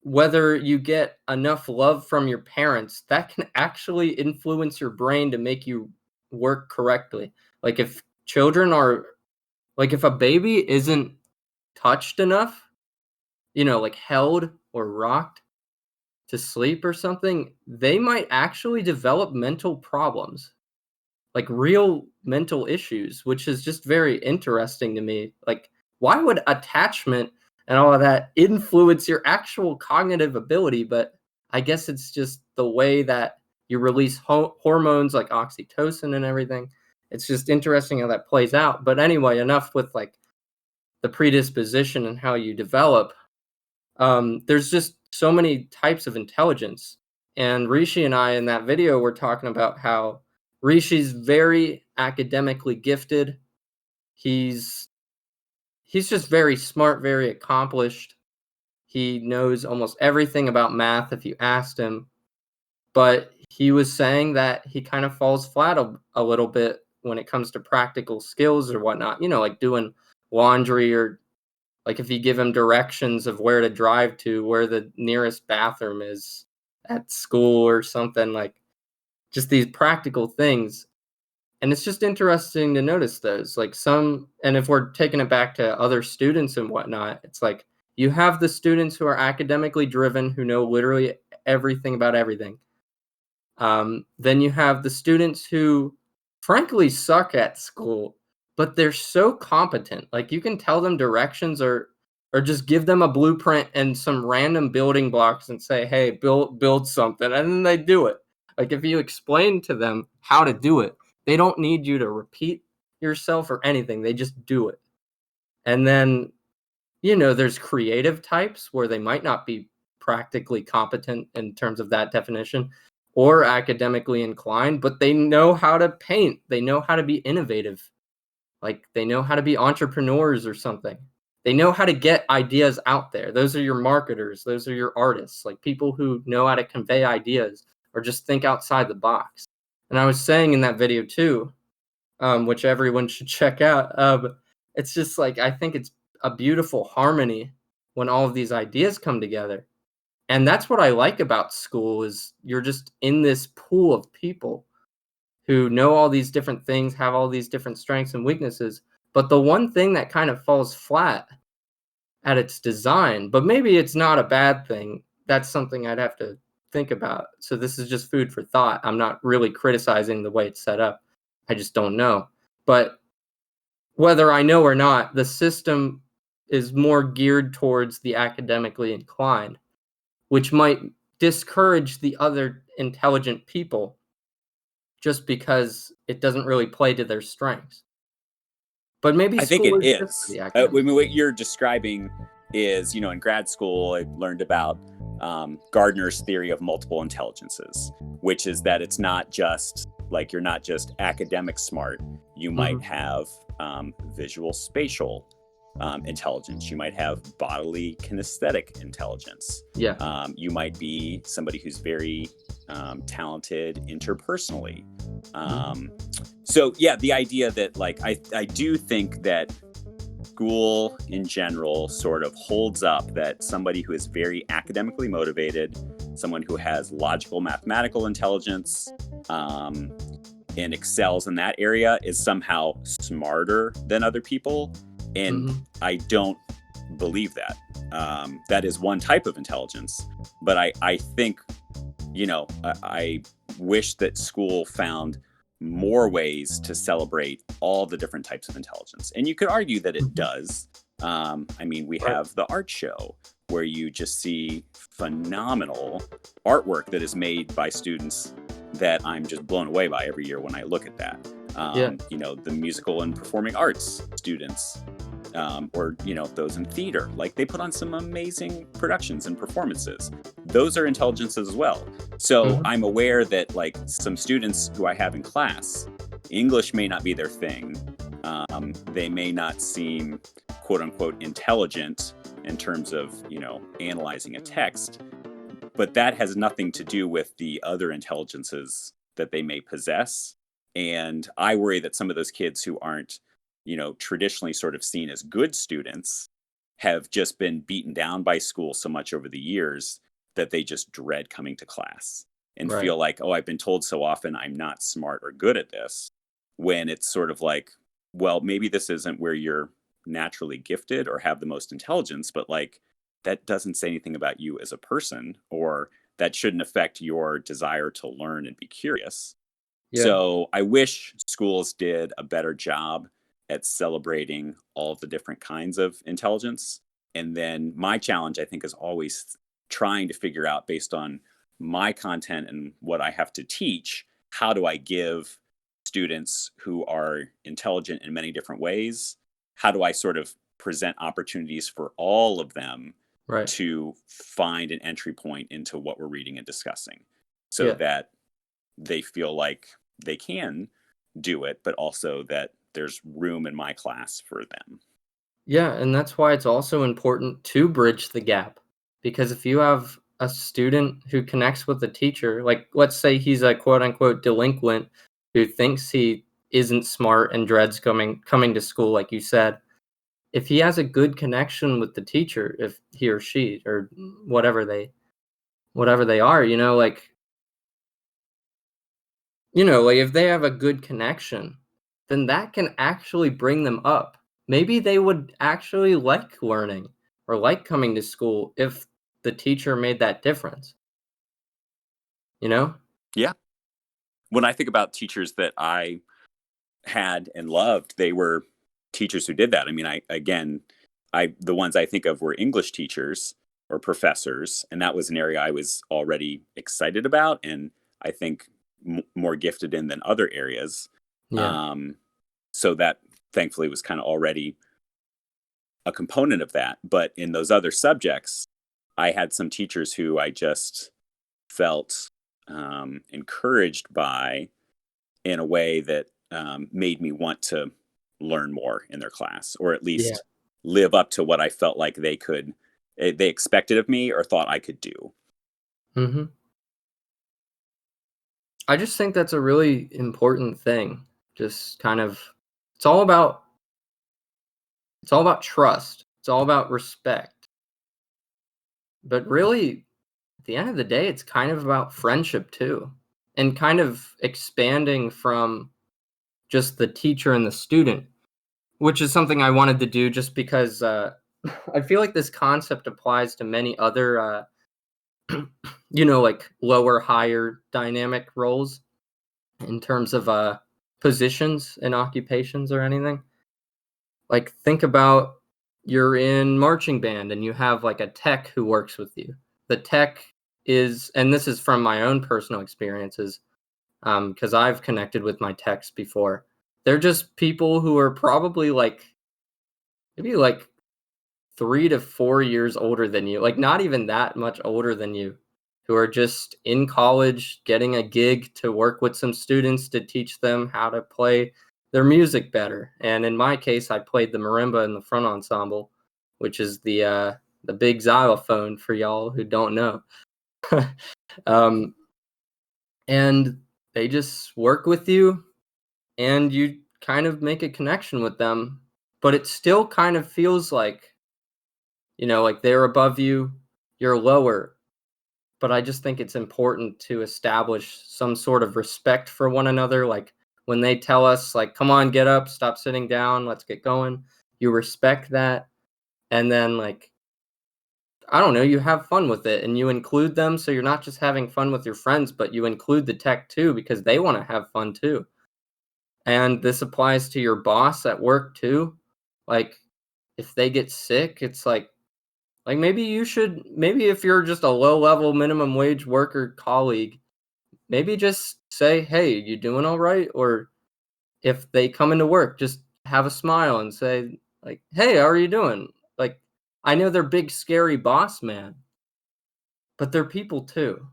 A: whether you get enough love from your parents, that can actually influence your brain to make you work correctly. Like if children are like if a baby isn't touched enough, like held or rocked to sleep or something, they might actually develop mental problems, like real mental issues, which is just very interesting to me. Like, why would attachment and all of that influence your actual cognitive ability? But I guess it's just the way that you release hormones like oxytocin and everything. It's just interesting how that plays out. But anyway, enough with like the predisposition and how you develop. There's just so many types of intelligence. And Rishi and I in that video were talking about how Rishi's very academically gifted. He's he's just very smart, very accomplished. He knows almost everything about math if you asked him. But he was saying that he kind of falls flat a little bit when it comes to practical skills or whatnot, like doing laundry, or like if you give him directions of where to drive to, where the nearest bathroom is at school or something, like just these practical things. And it's just interesting to notice those. Like and if we're taking it back to other students and whatnot, it's like you have the students who are academically driven, who know literally everything about everything. Then you have the students who frankly suck at school, but they're so competent. Like you can tell them directions, or just give them a blueprint and some random building blocks and say, "Hey, build something," and then they do it. Like if you explain to them how to do it, they don't need you to repeat yourself or anything. They just do it. And then there's creative types where they might not be practically competent in terms of that definition or academically inclined, but they know how to paint. They know how to be innovative. Like they know how to be entrepreneurs or something. They know how to get ideas out there. Those are your marketers. Those are your artists, like people who know how to convey ideas or just think outside the box. And I was saying in that video too, which everyone should check out. It's just like I think it's a beautiful harmony when all of these ideas come together. And that's what I like about school is you're just in this pool of people who know all these different things, have all these different strengths and weaknesses. But the one thing that kind of falls flat at its design, but maybe it's not a bad thing. That's something I'd have to think about. So this is just food for thought. I'm not really criticizing the way it's set up. I just don't know. But whether I know or not, the system is more geared towards the academically inclined, which might discourage the other intelligent people just because it doesn't really play to their strengths. But maybe
B: I think
A: school
B: it
A: is just for
B: is.
A: the
B: I
A: academic.
B: mean, what you're describing is, in grad school, I learned about Gardner's theory of multiple intelligences, which is that it's not just like you're not just academic smart. You might
A: Mhm.
B: have visual spatial intelligence. You might have bodily kinesthetic intelligence.
A: Yeah.
B: You might be somebody who's very talented interpersonally.
A: Mhm.
B: So yeah, the idea that like I do think that school in general sort of holds up that somebody who is very academically motivated, someone who has logical mathematical intelligence, and excels in that area is somehow smarter than other people. And
A: Mhm.
B: I don't believe that. That is one type of intelligence. But I think, I wish that school found more ways to celebrate all the different types of intelligence. And you could argue that it
A: Mhm.
B: does. I mean, we
A: Right.
B: have the art show where you just see phenomenal artwork that is made by students that I'm just blown away by every year when I look at that.
A: Yeah.
B: The musical and performing arts students, or those in theater, like they put on some amazing productions and performances. Those are intelligences as well. So
A: Mhm.
B: I'm aware that like some students who I have in class, English may not be their thing. They may not seem quote unquote intelligent in terms of analyzing a text, but that has nothing to do with the other intelligences that they may possess. And I worry that some of those kids who aren't, traditionally sort of seen as good students have just been beaten down by school so much over the years that they just dread coming to class and
A: Right.
B: feel like, oh, I've been told so often I'm not smart or good at this. When it's sort of like, well, maybe this isn't where you're naturally gifted or have the most intelligence, but like that doesn't say anything about you as a person, or that shouldn't affect your desire to learn and be curious.
A: Yeah.
B: So I wish schools did a better job at celebrating all of the different kinds of intelligence. And then my challenge, I think, is always trying to figure out, based on my content and what I have to teach, how do I give students who are intelligent in many different ways? How do I sort of present opportunities for all of them
A: Right.
B: to find an entry point into what we're reading and discussing so
A: Yeah.
B: that they feel like they can do it, but also that there's room in my class for them.
A: Yeah, and that's why it's also important to bridge the gap. Because if you have a student who connects with the teacher, like let's say he's a quote unquote delinquent who thinks he isn't smart and dreads coming to school, like you said, if he has a good connection with the teacher, if he or she or whatever they are, like if they have a good connection, then that can actually bring them up. Maybe they would actually like learning or like coming to school if the teacher made that difference, you know?
B: Yeah. When I think about teachers that I had and loved, they were teachers who did that. I mean, the ones I think of were English teachers or professors, and that was an area I was already excited about, and I think more gifted in than other areas.
A: Yeah.
B: Um, so that thankfully was kind of already a component of that. But in those other subjects, I had some teachers who I just felt encouraged by in a way that made me want to learn more in their class, or at
A: Yeah.
B: least live up to what I felt like they expected of me or thought I could do.
A: Mhm. I just think that's a really important thing. Just kind of it's all about it's all about trust. It's all about respect. But really, at the end of the day, it's kind of about friendship too. And kind of expanding from just the teacher and the student, which is something I wanted to do just because I feel like this concept applies to many other, like lower, higher dynamic roles in terms of positions and occupations or anything. Like, think about you're in marching band and you have like a tech who works with you. The tech is, and this is from my own personal experiences, because I've connected with my techs before. They're just people who are probably like maybe like 3 to 4 years older than you, like not even that much older than you, who are just in college getting a gig to work with some students to teach them how to play their music better. And in my case, I played the marimba in the front ensemble, which is the big xylophone for y'all who don't know. um, and they just work with you, and you kind of make a connection with them, but it still kind of feels like, like they're above you, you're lower. But I just think it's important to establish some sort of respect for one another. Like when they tell us, like, come on, get up, stop sitting down, let's get going. You respect that. And then, like, I don't know, you have fun with it and you include them. So you're not just having fun with your friends, but you include the tech too, because they want to have fun too. And this applies to your boss at work too. Like, if they get sick, it's like maybe if you're just a low level minimum wage worker colleague, maybe just say, "Hey, you doing all right?" Or if they come into work, just have a smile and say like, "Hey, how are you doing?" Like, I know they're big scary boss man, but they're people too.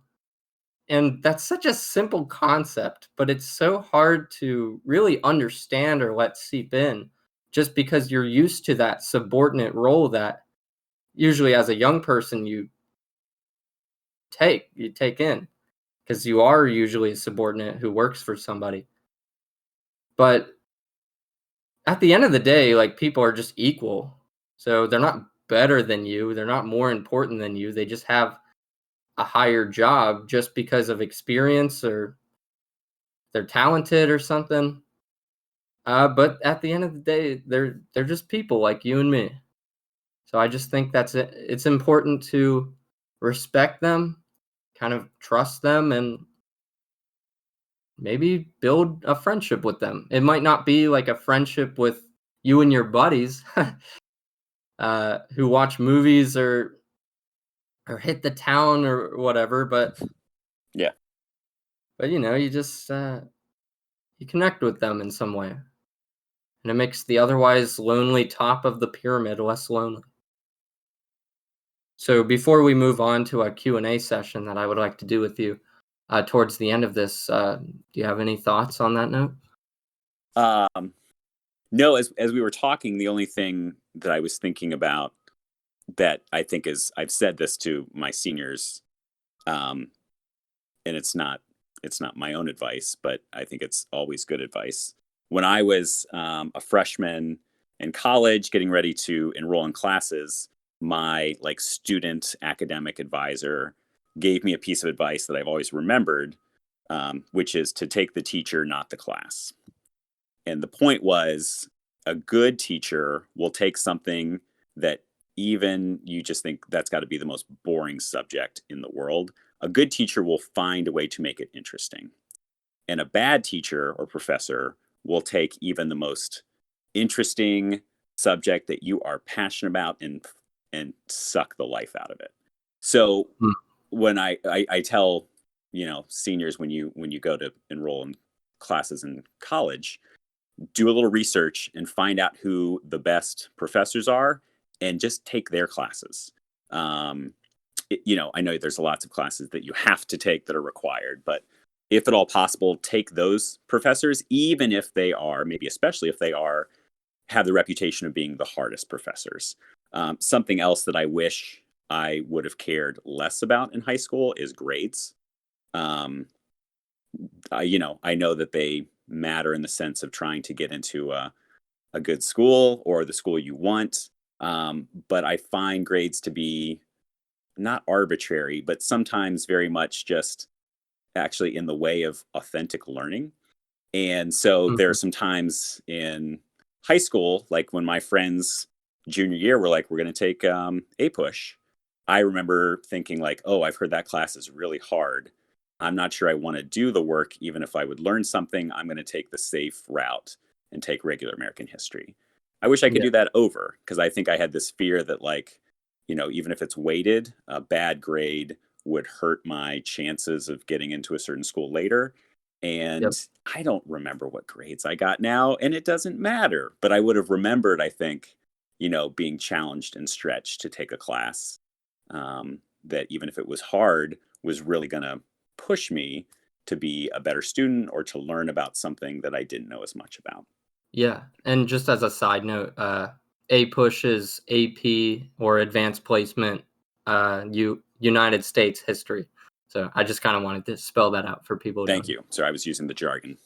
A: And that's such a simple concept, but it's so hard to really understand or let seep in just because you're used to that subordinate role that usually as a young person you take in, because you are usually a subordinate who works for somebody. But at the end of the day, like, people are just equal. So they're not better than you, they're not more important than you. They just have a higher job just because of experience, or they're talented or something. But at the end of the day, they're just people like you and me. So I just think that's it. It's important to respect them, kind of trust them, and maybe build a friendship with them. It might not be like a friendship with you and your buddies who watch movies or hit the town or whatever,
B: Yeah.
A: but you just you connect with them in some way, and it makes the otherwise lonely top of the pyramid less lonely. So before we move on to a Q&A session that I would like to do with you towards the end of this, do you have any thoughts on that note?
B: Um, no, as we were talking, the only thing that I was thinking about that I think is I've said this to my seniors, um, and it's not my own advice, but I think it's always good advice. When I was a freshman in college, getting ready to enroll in classes, my like student academic advisor gave me a piece of advice that I've always remembered, which is to take the teacher, not the class. And the point was a good teacher will take something that even you just think that's got to be the most boring subject in the world. A good teacher will find a way to make it interesting. And a bad teacher or professor will take even the most interesting subject that you are passionate about and suck the life out of it. So
A: Mm.
B: when I tell seniors when you go to enroll in classes in college, do a little research and find out who the best professors are and just take their classes. Um, I know there's lots of classes that you have to take that are required, but if at all possible, take those professors, even if they are, maybe especially if they are, have the reputation of being the hardest professors. Something else that I wish I would have cared less about in high school is grades. Um, I know that they matter in the sense of trying to get into a good school or the school you want. But I find grades to be not arbitrary, but sometimes very much just actually in the way of authentic learning. And so there are
A: Mhm.
B: some times in high school, like when my friends junior year were like, we're going to take a push. I remember thinking like, oh, I've heard that class is really hard. I'm not sure I want to do the work. Even if I would learn something, I'm going to take the safe route and take regular American history. I wish I could
A: Yeah.
B: do that over because I think I had this fear that like, even if it's weighted, a bad grade would hurt my chances of getting into a certain school later.
A: Yep.
B: And I don't remember what grades I got now, and it doesn't matter. But I would have remembered, I think, being challenged and stretched to take a class that, even if it was hard, was really going to push me to be a better student or to learn about something that I didn't know as much about.
A: Yeah, and just as a side note, APUSH is AP or Advanced Placement, United States History. So I just kind of wanted to spell that out for people who
B: Thank
A: don't.
B: you. So I was using the jargon.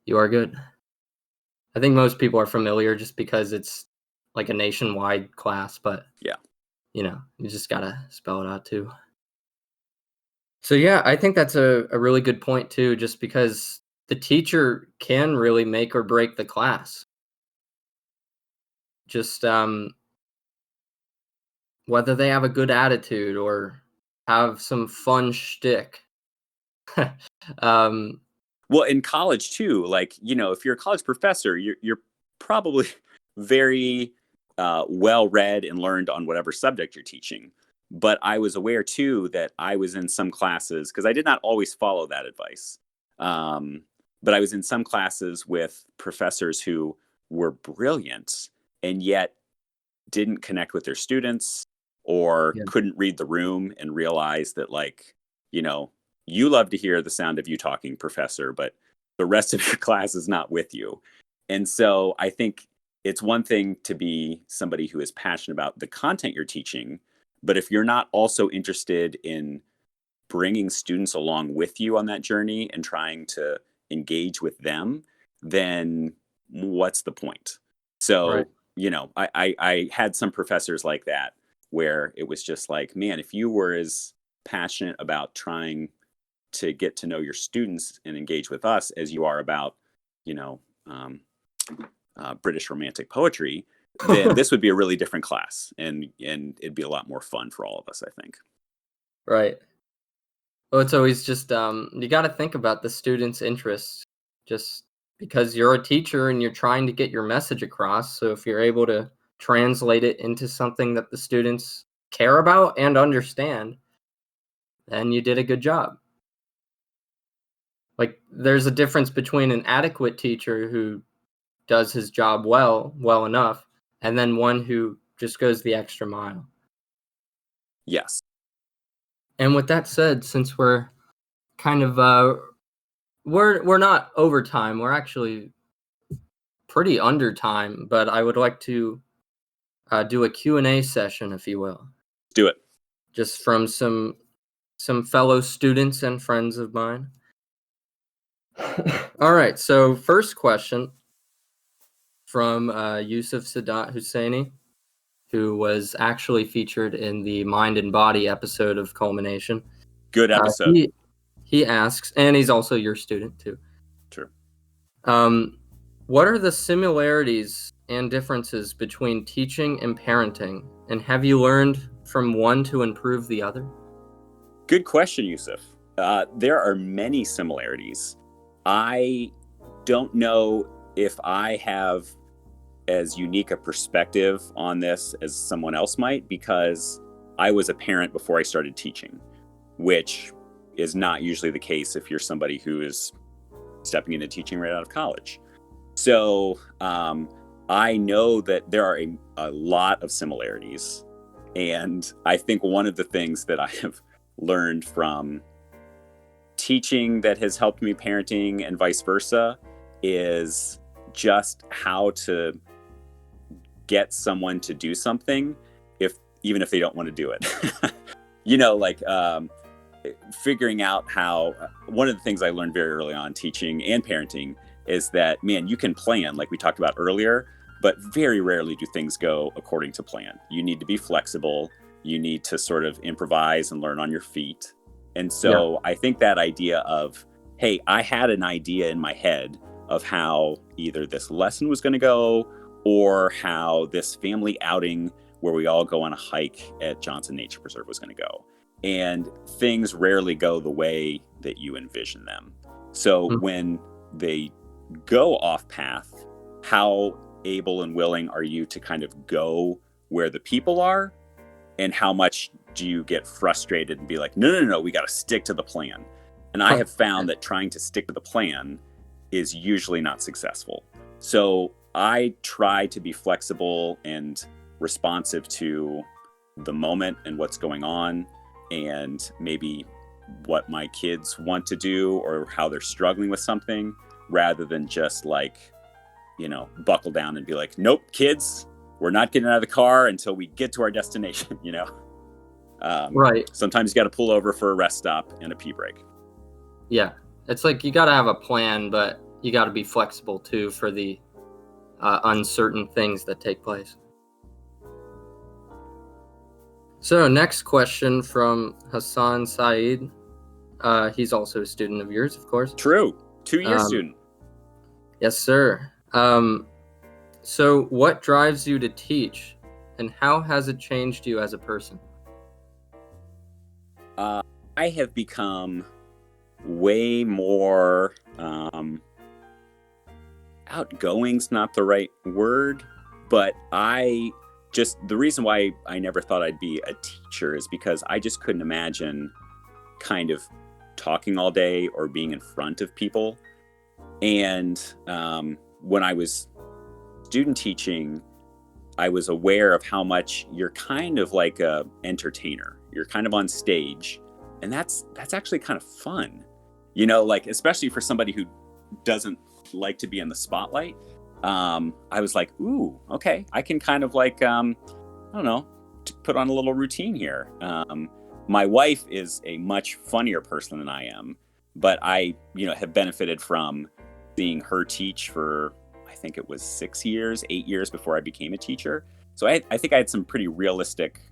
A: You are good. I think most people are familiar just because it's like a nationwide class, but
B: Yeah.
A: you just gotta spell it out too. So yeah, I think that's a really good point too, just because the teacher can really make or break the class. Just whether they have a good attitude or have some fun shtick. um,
B: Well, in college too, like, if you're a college professor, you're probably very well read and learned on whatever subject you're teaching. But I was aware too that I was in some classes, because I did not always follow that advice. Um, but I was in some classes with professors who were brilliant and yet didn't connect with their students, or
A: yeah,
B: couldn't read the room and realize that, like, you know you love to hear the sound of you talking, professor, but the rest of your class is not with you. And so I think it's one thing to be somebody who is passionate about the content you're teaching, but if you're not also interested in bringing students along with you on that journey and trying to engage with them, then what's the point?
A: right.
B: So, I had some professors like that, where it was just like, man, if you were as passionate about trying to get to know your students and engage with us as you are about, you know, um, British Romantic poetry, then this would be a really different class, and it'd be a lot more fun for all of us, I think.
A: Right. Well, it's always just you got to think about the student's interests. Just because you're a teacher and you're trying to get your message across, so if you're able to translate it into something that the students care about and understand, then you did a good job. Like there's a difference between an adequate teacher who does his job well enough, and then one who just goes the extra mile.
B: Yes,
A: And with that said, since we're kind of we're not over time, we're actually pretty under time, but I would like to do a Q&A session, if you will,
B: do it.
A: just from some fellow students and friends of mine. All right, so first question from Yusuf Sadat Husseini, who was actually featured in the Mind and Body episode of Culmination.
B: Good
A: Uh,
B: episode.
A: he he asks, and he's also your student too.
B: True.
A: Um, what are the similarities and differences between teaching and parenting, and have you learned from one to improve the other?
B: Good question, Yusuf. There are many similarities. I don't know if I have as unique a perspective on this as someone else might, because I was a parent before I started teaching, which is not usually the case if you're somebody who is stepping into teaching right out of college. So I know that there are a lot of similarities. And I think one of the things that I have learned from teaching that has helped me parenting and vice versa is just how to get someone to do something, even if they don't want to do it. Like figuring out how one of the things I learned very early on teaching and parenting is that, man, you can plan like we talked about earlier, but very rarely do things go according to plan. You need to be flexible. You need to sort of improvise and learn on your feet. And
A: Yeah.
B: so I think that idea of, hey, I had an idea in my head of how either this lesson was going to go, or how this family outing where we all go on a hike at Johnson Nature Preserve was going to go. And things rarely go the way that you envision them. So
A: Mm.
B: when they go off path, how able and willing are you to kind of go where the people are and how much do you get frustrated and be like, no, we got to stick to the plan. And I have found that trying to stick to the plan is usually not successful. So I try to be flexible and responsive to the moment and what's going on, and maybe what my kids want to do or how they're struggling with something, rather than just like, buckle down and be like, nope, kids, we're not getting out of the car until we get to our destination,
A: Right.
B: Sometimes you got to pull over for a rest stop and a pee break.
A: Yeah. It's like you got to have a plan, but you got to be flexible too for the uncertain things that take place. So next question from Hassan Saeed. He's also a student of yours, of course.
B: True. 2-year student.
A: Yes, sir. So what drives you to teach, and how has it changed you as a person?
B: I have become way more outgoing's not the right word, but the reason why I never thought I'd be a teacher is because I just couldn't imagine kind of talking all day or being in front of people. And when I was student teaching, I was aware of how much you're kind of like a entertainer. You're kind of on stage, and that's actually kind of fun, like, especially for somebody who doesn't like to be in the spotlight. I was like, ooh, okay, I can kind of like, I don't know, put on a little routine here. My wife is a much funnier person than I am, but I, have benefited from seeing her teach for, I think it was 8 years before I became a teacher. So I think I had some pretty realistic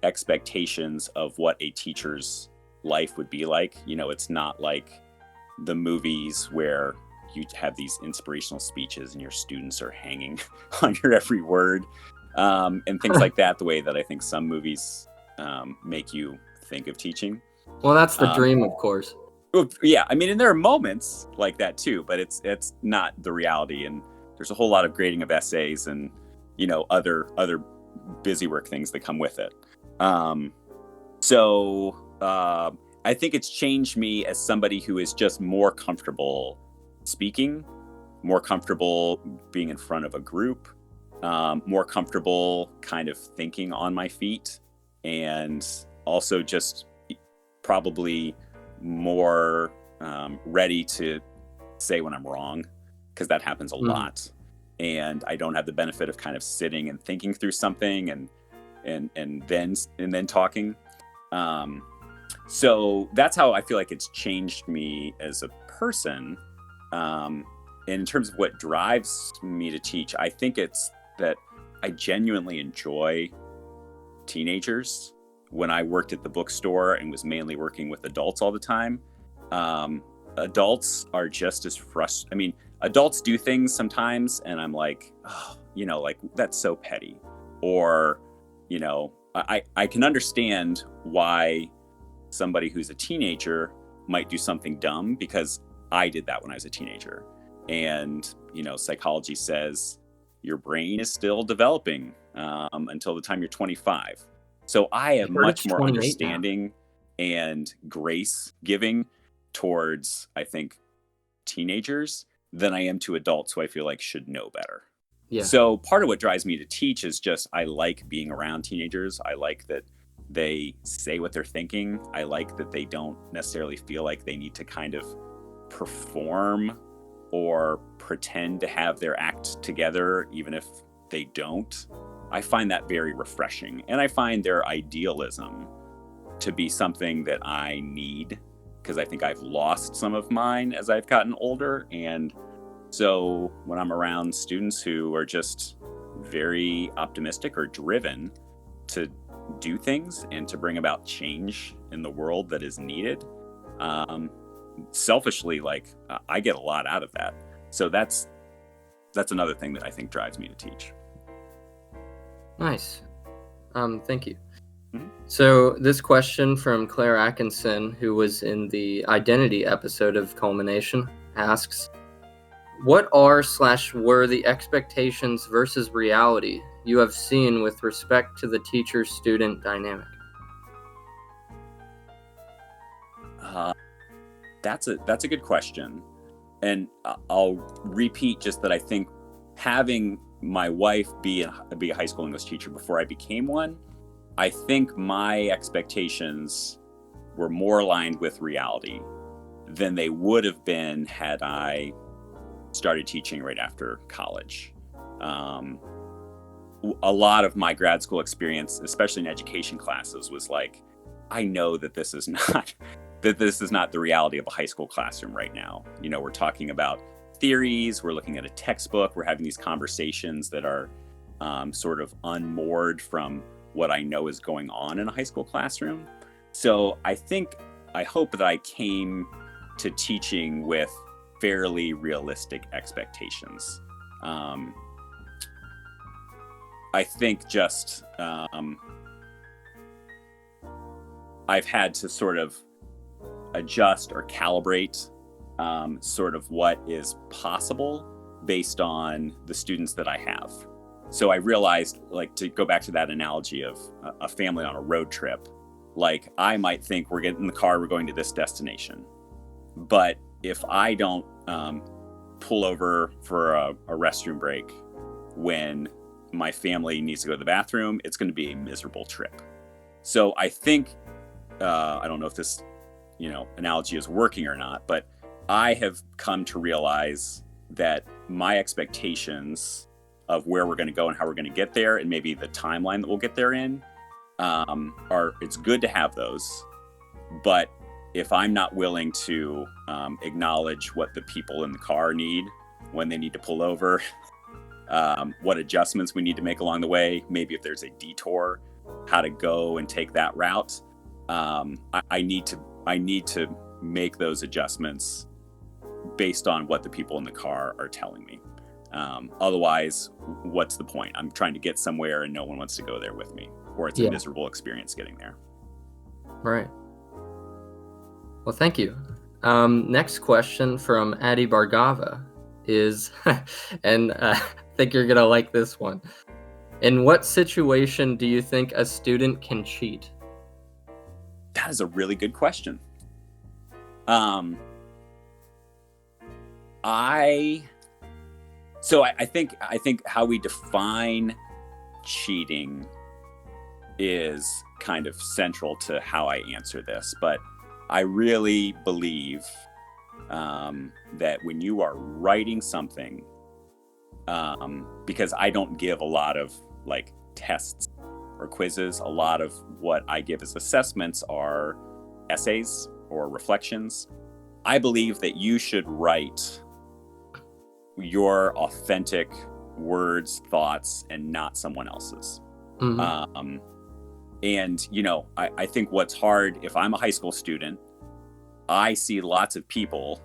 B: expectations of what a teacher's life would be like. It's not like the movies where you have these inspirational speeches and your students are hanging on your every word, and things like that, the way that I think some movies make you think of teaching.
A: Well, that's the dream, of course.
B: Yeah, I mean, and there are moments like that too, but it's not the reality. And there's a whole lot of grading of essays and other busy work things that come with it. So I think it's changed me as somebody who is just more comfortable speaking, more comfortable being in front of a group, more comfortable kind of thinking on my feet, and also just probably more ready to say when I'm wrong, because that happens a lot. And I don't have the benefit of kind of sitting and thinking through something and then talking. So that's how I feel like it's changed me as a person. And in terms of what drives me to teach, I think it's that I genuinely enjoy teenagers. When I worked at the bookstore and was mainly working with adults all the time, adults are just as frustrated. I mean, adults do things sometimes, and I'm like, oh, like, that's so petty. Or, I can understand why somebody who's a teenager might do something dumb, because I did that when I was a teenager. And, psychology says your brain is still developing until the time you're 25. So I am much more understanding and grace giving towards, I think, teenagers than I am to adults who I feel like should know better.
A: Yeah.
B: So part of what drives me to teach is just I like being around teenagers. I like that they say what they're thinking. I like that they don't necessarily feel like they need to kind of perform or pretend to have their act together, even if they don't. I find that very refreshing, and I find their idealism to be something that I need, because I think I've lost some of mine as I've gotten older. And so when I'm around students who are just very optimistic or driven to do things and to bring about change in the world that is needed, selfishly, like, I get a lot out of that. So that's another thing that I think drives me to teach.
A: Nice. Thank you. So this question from Claire Atkinson, who was in the identity episode of Culmination, asks, what are/were the expectations versus reality you have seen with respect to the teacher-student dynamic?
B: That's a good question, and I'll repeat just that I think having my wife be a high school English teacher before I became one, I think my expectations were more aligned with reality than they would have been had I started teaching right after college. Um, a lot of my grad school experience, especially in education classes, was like, I know that this is not that this is not the reality of a high school classroom right now. You know, we're talking about theories, we're looking at a textbook, we're having these conversations that are sort of unmoored from what I know is going on in a high school classroom. So I hope that I came to teaching with fairly realistic expectations. Um, I think just I've had to sort of adjust or calibrate sort of what is possible based on the students that I have. So I realized, like, to go back to that analogy of a family on a road trip, like I might think we're getting in the car, we're going to this destination. But if I don't pull over for a restroom break when my family needs to go to the bathroom, it's going to be a miserable trip. So I think, I don't know if this, analogy is working or not, but I have come to realize that my expectations of where we're going to go and how we're going to get there, and maybe the timeline that we'll get there in, it's good to have those. But if I'm not willing to acknowledge what the people in the car need when they need to pull over, what adjustments we need to make along the way, maybe if there's a detour, how to go and take that route, I need to make those adjustments based on what the people in the car are telling me. Otherwise, what's the point? I'm trying to get somewhere and no one wants to go there with me, or it's a miserable experience getting there.
A: Right. Well, thank you. Next question from Adi Bargava is, and I think you're going to like this one. In what situation do you think a student can cheat?
B: That is a really good question. I think how we define cheating is kind of central to how I answer this, but I really believe that when you are writing something, because I don't give a lot of like tests or quizzes, a lot of what I give as assessments are essays or reflections. I believe that you should write your authentic words, thoughts, and not someone else's.
A: Mm-hmm.
B: And, I think what's hard, if I'm a high school student, I see lots of people,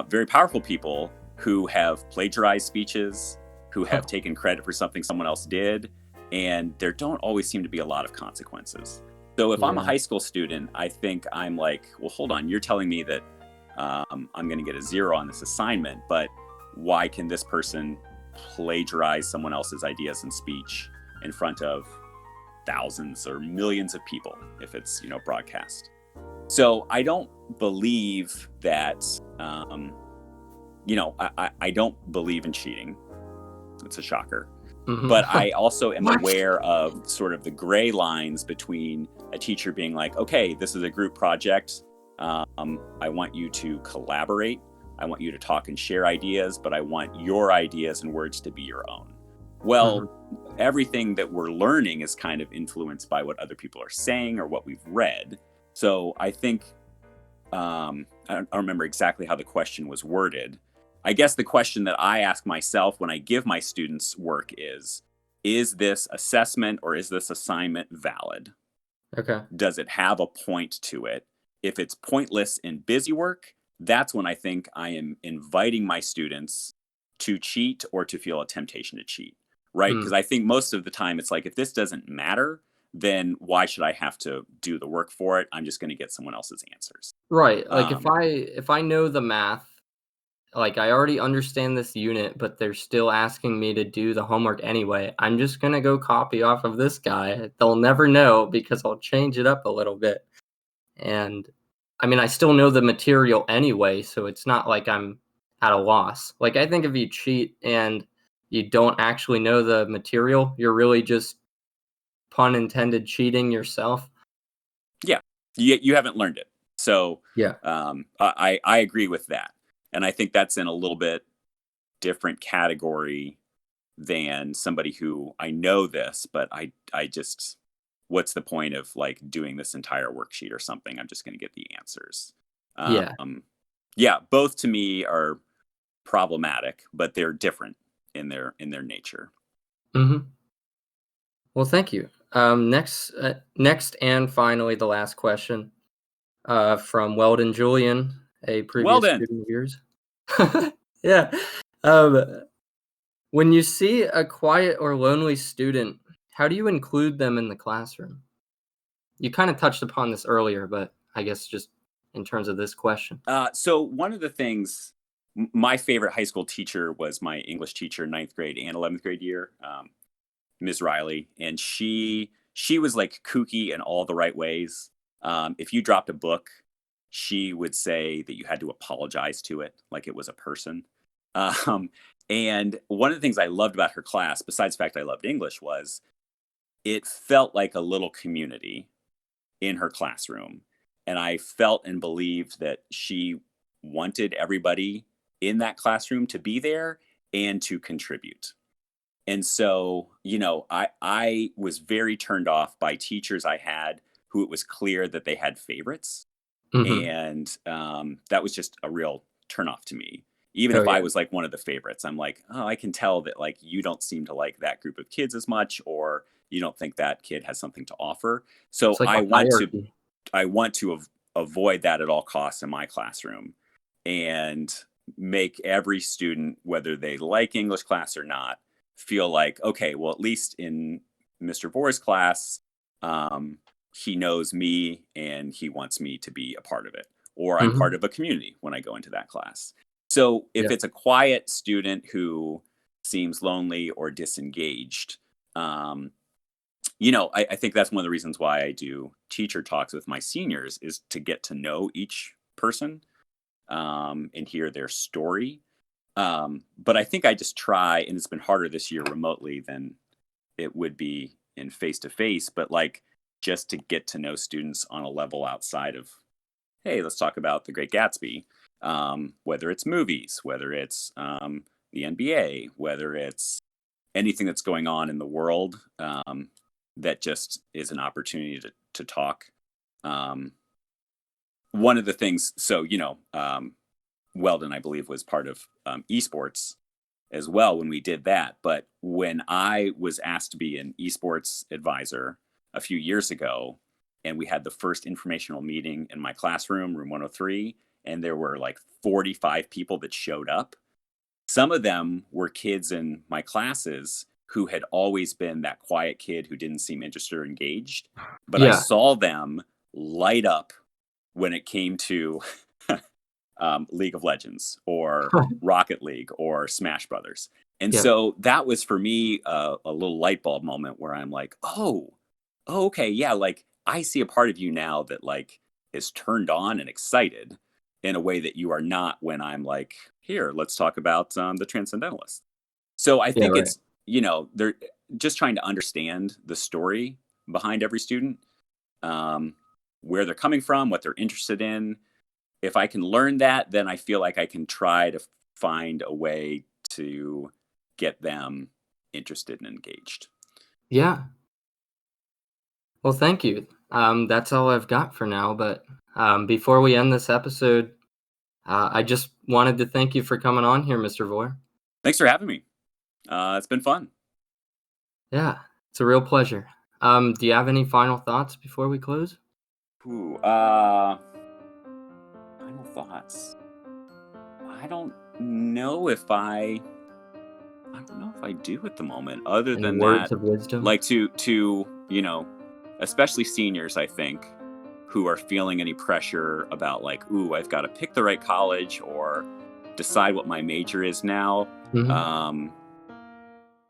B: very powerful people, who have plagiarized speeches, who have taken credit for something someone else did, and there don't always seem to be a lot of consequences. So if I'm a high school student, I think I'm like, well, hold on, you're telling me that I'm going to get a 0 on this assignment, but why can this person plagiarize someone else's ideas and speech in front of thousands or millions of people if it's, broadcast? So I don't believe that, I don't believe in cheating. It's a shocker.
A: Mm-hmm.
B: But I also am aware of sort of the gray lines between a teacher being like, okay, this is a group project. I want you to collaborate. I want you to talk and share ideas, but I want your ideas and words to be your own. Well, everything that we're learning is kind of influenced by what other people are saying or what we've read. So I think, I don't remember exactly how the question was worded. I guess the question that I ask myself when I give my students work is this assessment or is this assignment valid?
A: Okay.
B: Does it have a point to it? If it's pointless and busy work, that's when I think I am inviting my students to cheat or to feel a temptation to cheat, right? Because I think most of the time it's like, if this doesn't matter, then why should I have to do the work for it? I'm just going to get someone else's answers.
A: Right. Like if I know the math like, I already understand this unit, but they're still asking me to do the homework anyway. I'm just gonna go copy off of this guy. They'll never know because I'll change it up a little bit. And I mean, I still know the material anyway, so it's not like I'm at a loss. Like, I think if you cheat and you don't actually know the material, you're really just, pun intended, cheating yourself.
B: Yeah, you haven't learned it. So
A: Yeah.
B: I agree with that, and I think that's in a little bit different category than somebody who I know this, but I just what's the point of like doing this entire worksheet or something? I'm just going to get the answers.
A: Yeah.
B: Yeah, both to me are problematic, but they're different in their nature.
A: Mhm. Well, thank you. Next and finally, the last question, from Weldon Julian, a
B: Well
A: previous
B: then,
A: student of yours. Yeah. Um, when you see a quiet or lonely student, how do you include them in the classroom? You kind of touched upon this earlier, but I guess just in terms of this question.
B: so one of the things, my favorite high school teacher was my English teacher, ninth grade and 11th grade year, Ms. Riley, and she was like kooky in all the right ways. If you dropped a book, she would say that you had to apologize to it like it was a person. Um, and one of the things I loved about her class, besides the fact I loved English, was it felt like a little community in her classroom. And I felt and believed that she wanted everybody in that classroom to be there and to contribute. And so, I was very turned off by teachers I had who it was clear that they had favorites.
A: Mhm.
B: And that was just a real turnoff to me. Even
A: Oh,
B: if I
A: yeah.
B: was like one of the favorites, I'm like, oh, I can tell that like you don't seem to like that group of kids as much, or you don't think that kid has something to offer. So
A: It's like a hierarchy.
B: I want to avoid that at all costs in my classroom, and make every student, whether they like English class or not, feel like, okay, well, at least in Mr. Vore's class, um, he knows me and he wants me to be a part of it, or I'm part
A: Mhm.
B: of a community when I go into that class. So if
A: Yeah.
B: it's a quiet student who seems lonely or disengaged, um, I think that's one of the reasons why I do teacher talks with my seniors, is to get to know each person, and hear their story. But I think I just try, and it's been harder this year remotely than it would be in face to face, but like just to get to know students on a level outside of, hey, let's talk about The Great Gatsby, whether it's movies, whether it's the NBA, whether it's anything that's going on in the world, that just is an opportunity to talk. Um, One of the things, so, Weldon, I believe, was part of esports as well when we did that. But when I was asked to be an esports advisor a few years ago, and we had the first informational meeting in my classroom, room 103, and there were like 45 people that showed up. Some of them were kids in my classes who had always been that quiet kid who didn't seem interested or engaged. But I
A: Yeah.
B: saw them light up when it came to League of Legends or Rocket League or Smash Brothers. And
A: Yeah.
B: so that was for me a little light bulb moment where I'm like, oh, okay, yeah, like I see a part of you now that like is turned on and excited in a way that you are not when I'm like, here, let's talk about the Transcendentalists. So I
A: Yeah,
B: think
A: right.
B: it's, they're just trying to understand the story behind every student, um, where they're coming from, what they're interested in. If I can learn that, then I feel like I can try to find a way to get them interested and engaged.
A: Yeah. Well, thank you. That's all I've got for now, but, before we end this episode, I just wanted to thank you for coming on here, Mr. Vore.
B: Thanks for having me. It's been fun.
A: Yeah, it's a real pleasure. Do you have any final thoughts before we close?
B: Ooh, final thoughts. I don't know if I don't know if I do at the moment. Other
A: Any
B: than
A: words
B: that,
A: of wisdom?
B: like to especially seniors, I think, who are feeling any pressure about like, ooh, I've got to pick the right college, or decide what my major is now,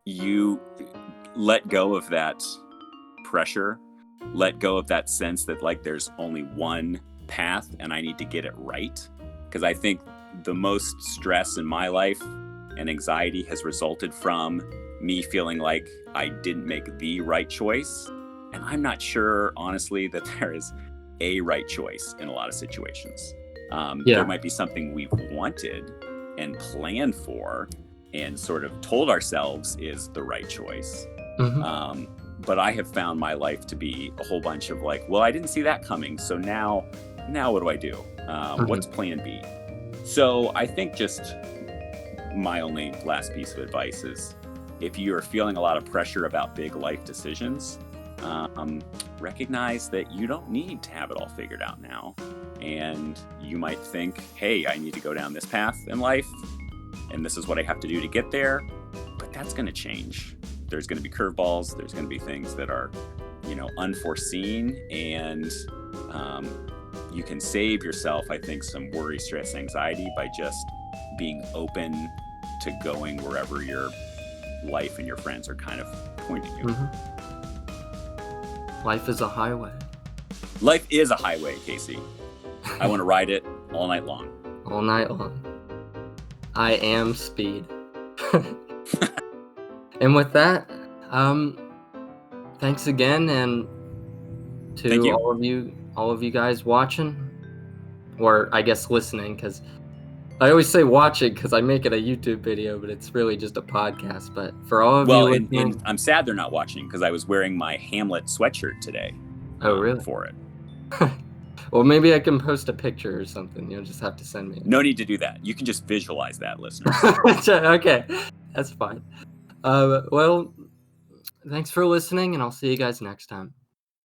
B: you let go of that pressure, let go of that sense that like there's only one path and I need to get it right. Because I think the most stress in my life and anxiety has resulted from me feeling like I didn't make the right choice. And I'm not sure, honestly, that there is a right choice in a lot of situations. There might be something we've wanted and planned for and sort of told ourselves is the right choice. But I have found my life to be a whole bunch of like, well, I didn't see that coming. So now what do I do? What's plan B? So I think just my only last piece of advice is if you're feeling a lot of pressure about big life decisions, recognize that you don't need to have it all figured out now. And you might think, hey, I need to go down this path in life, and this is what I have to do to get there. But that's going to change. There's going to be curveballs. There's going to be things that are, unforeseen. And you can save yourself, I think, some worry, stress, anxiety by just being open to going wherever your life and your friends are kind of pointing you.
A: Life is a highway.
B: Life is a highway, Casey. I want to ride it all night long.
A: All night long. I am speed. And with that, thanks again, and to all of you guys watching, or I guess listening, because I always say watching because I make it a YouTube video, but it's really just a podcast. But for all of you listening,
B: and I'm sad they're not watching because I was wearing my Hamlet sweatshirt today.
A: Oh, really?
B: For it.
A: Well, maybe I can post a picture or something. You'll just have to send me.
B: No need to do that. You can just visualize that, listeners.
A: Okay, that's fine. Well, thanks for listening, and I'll see you guys next time.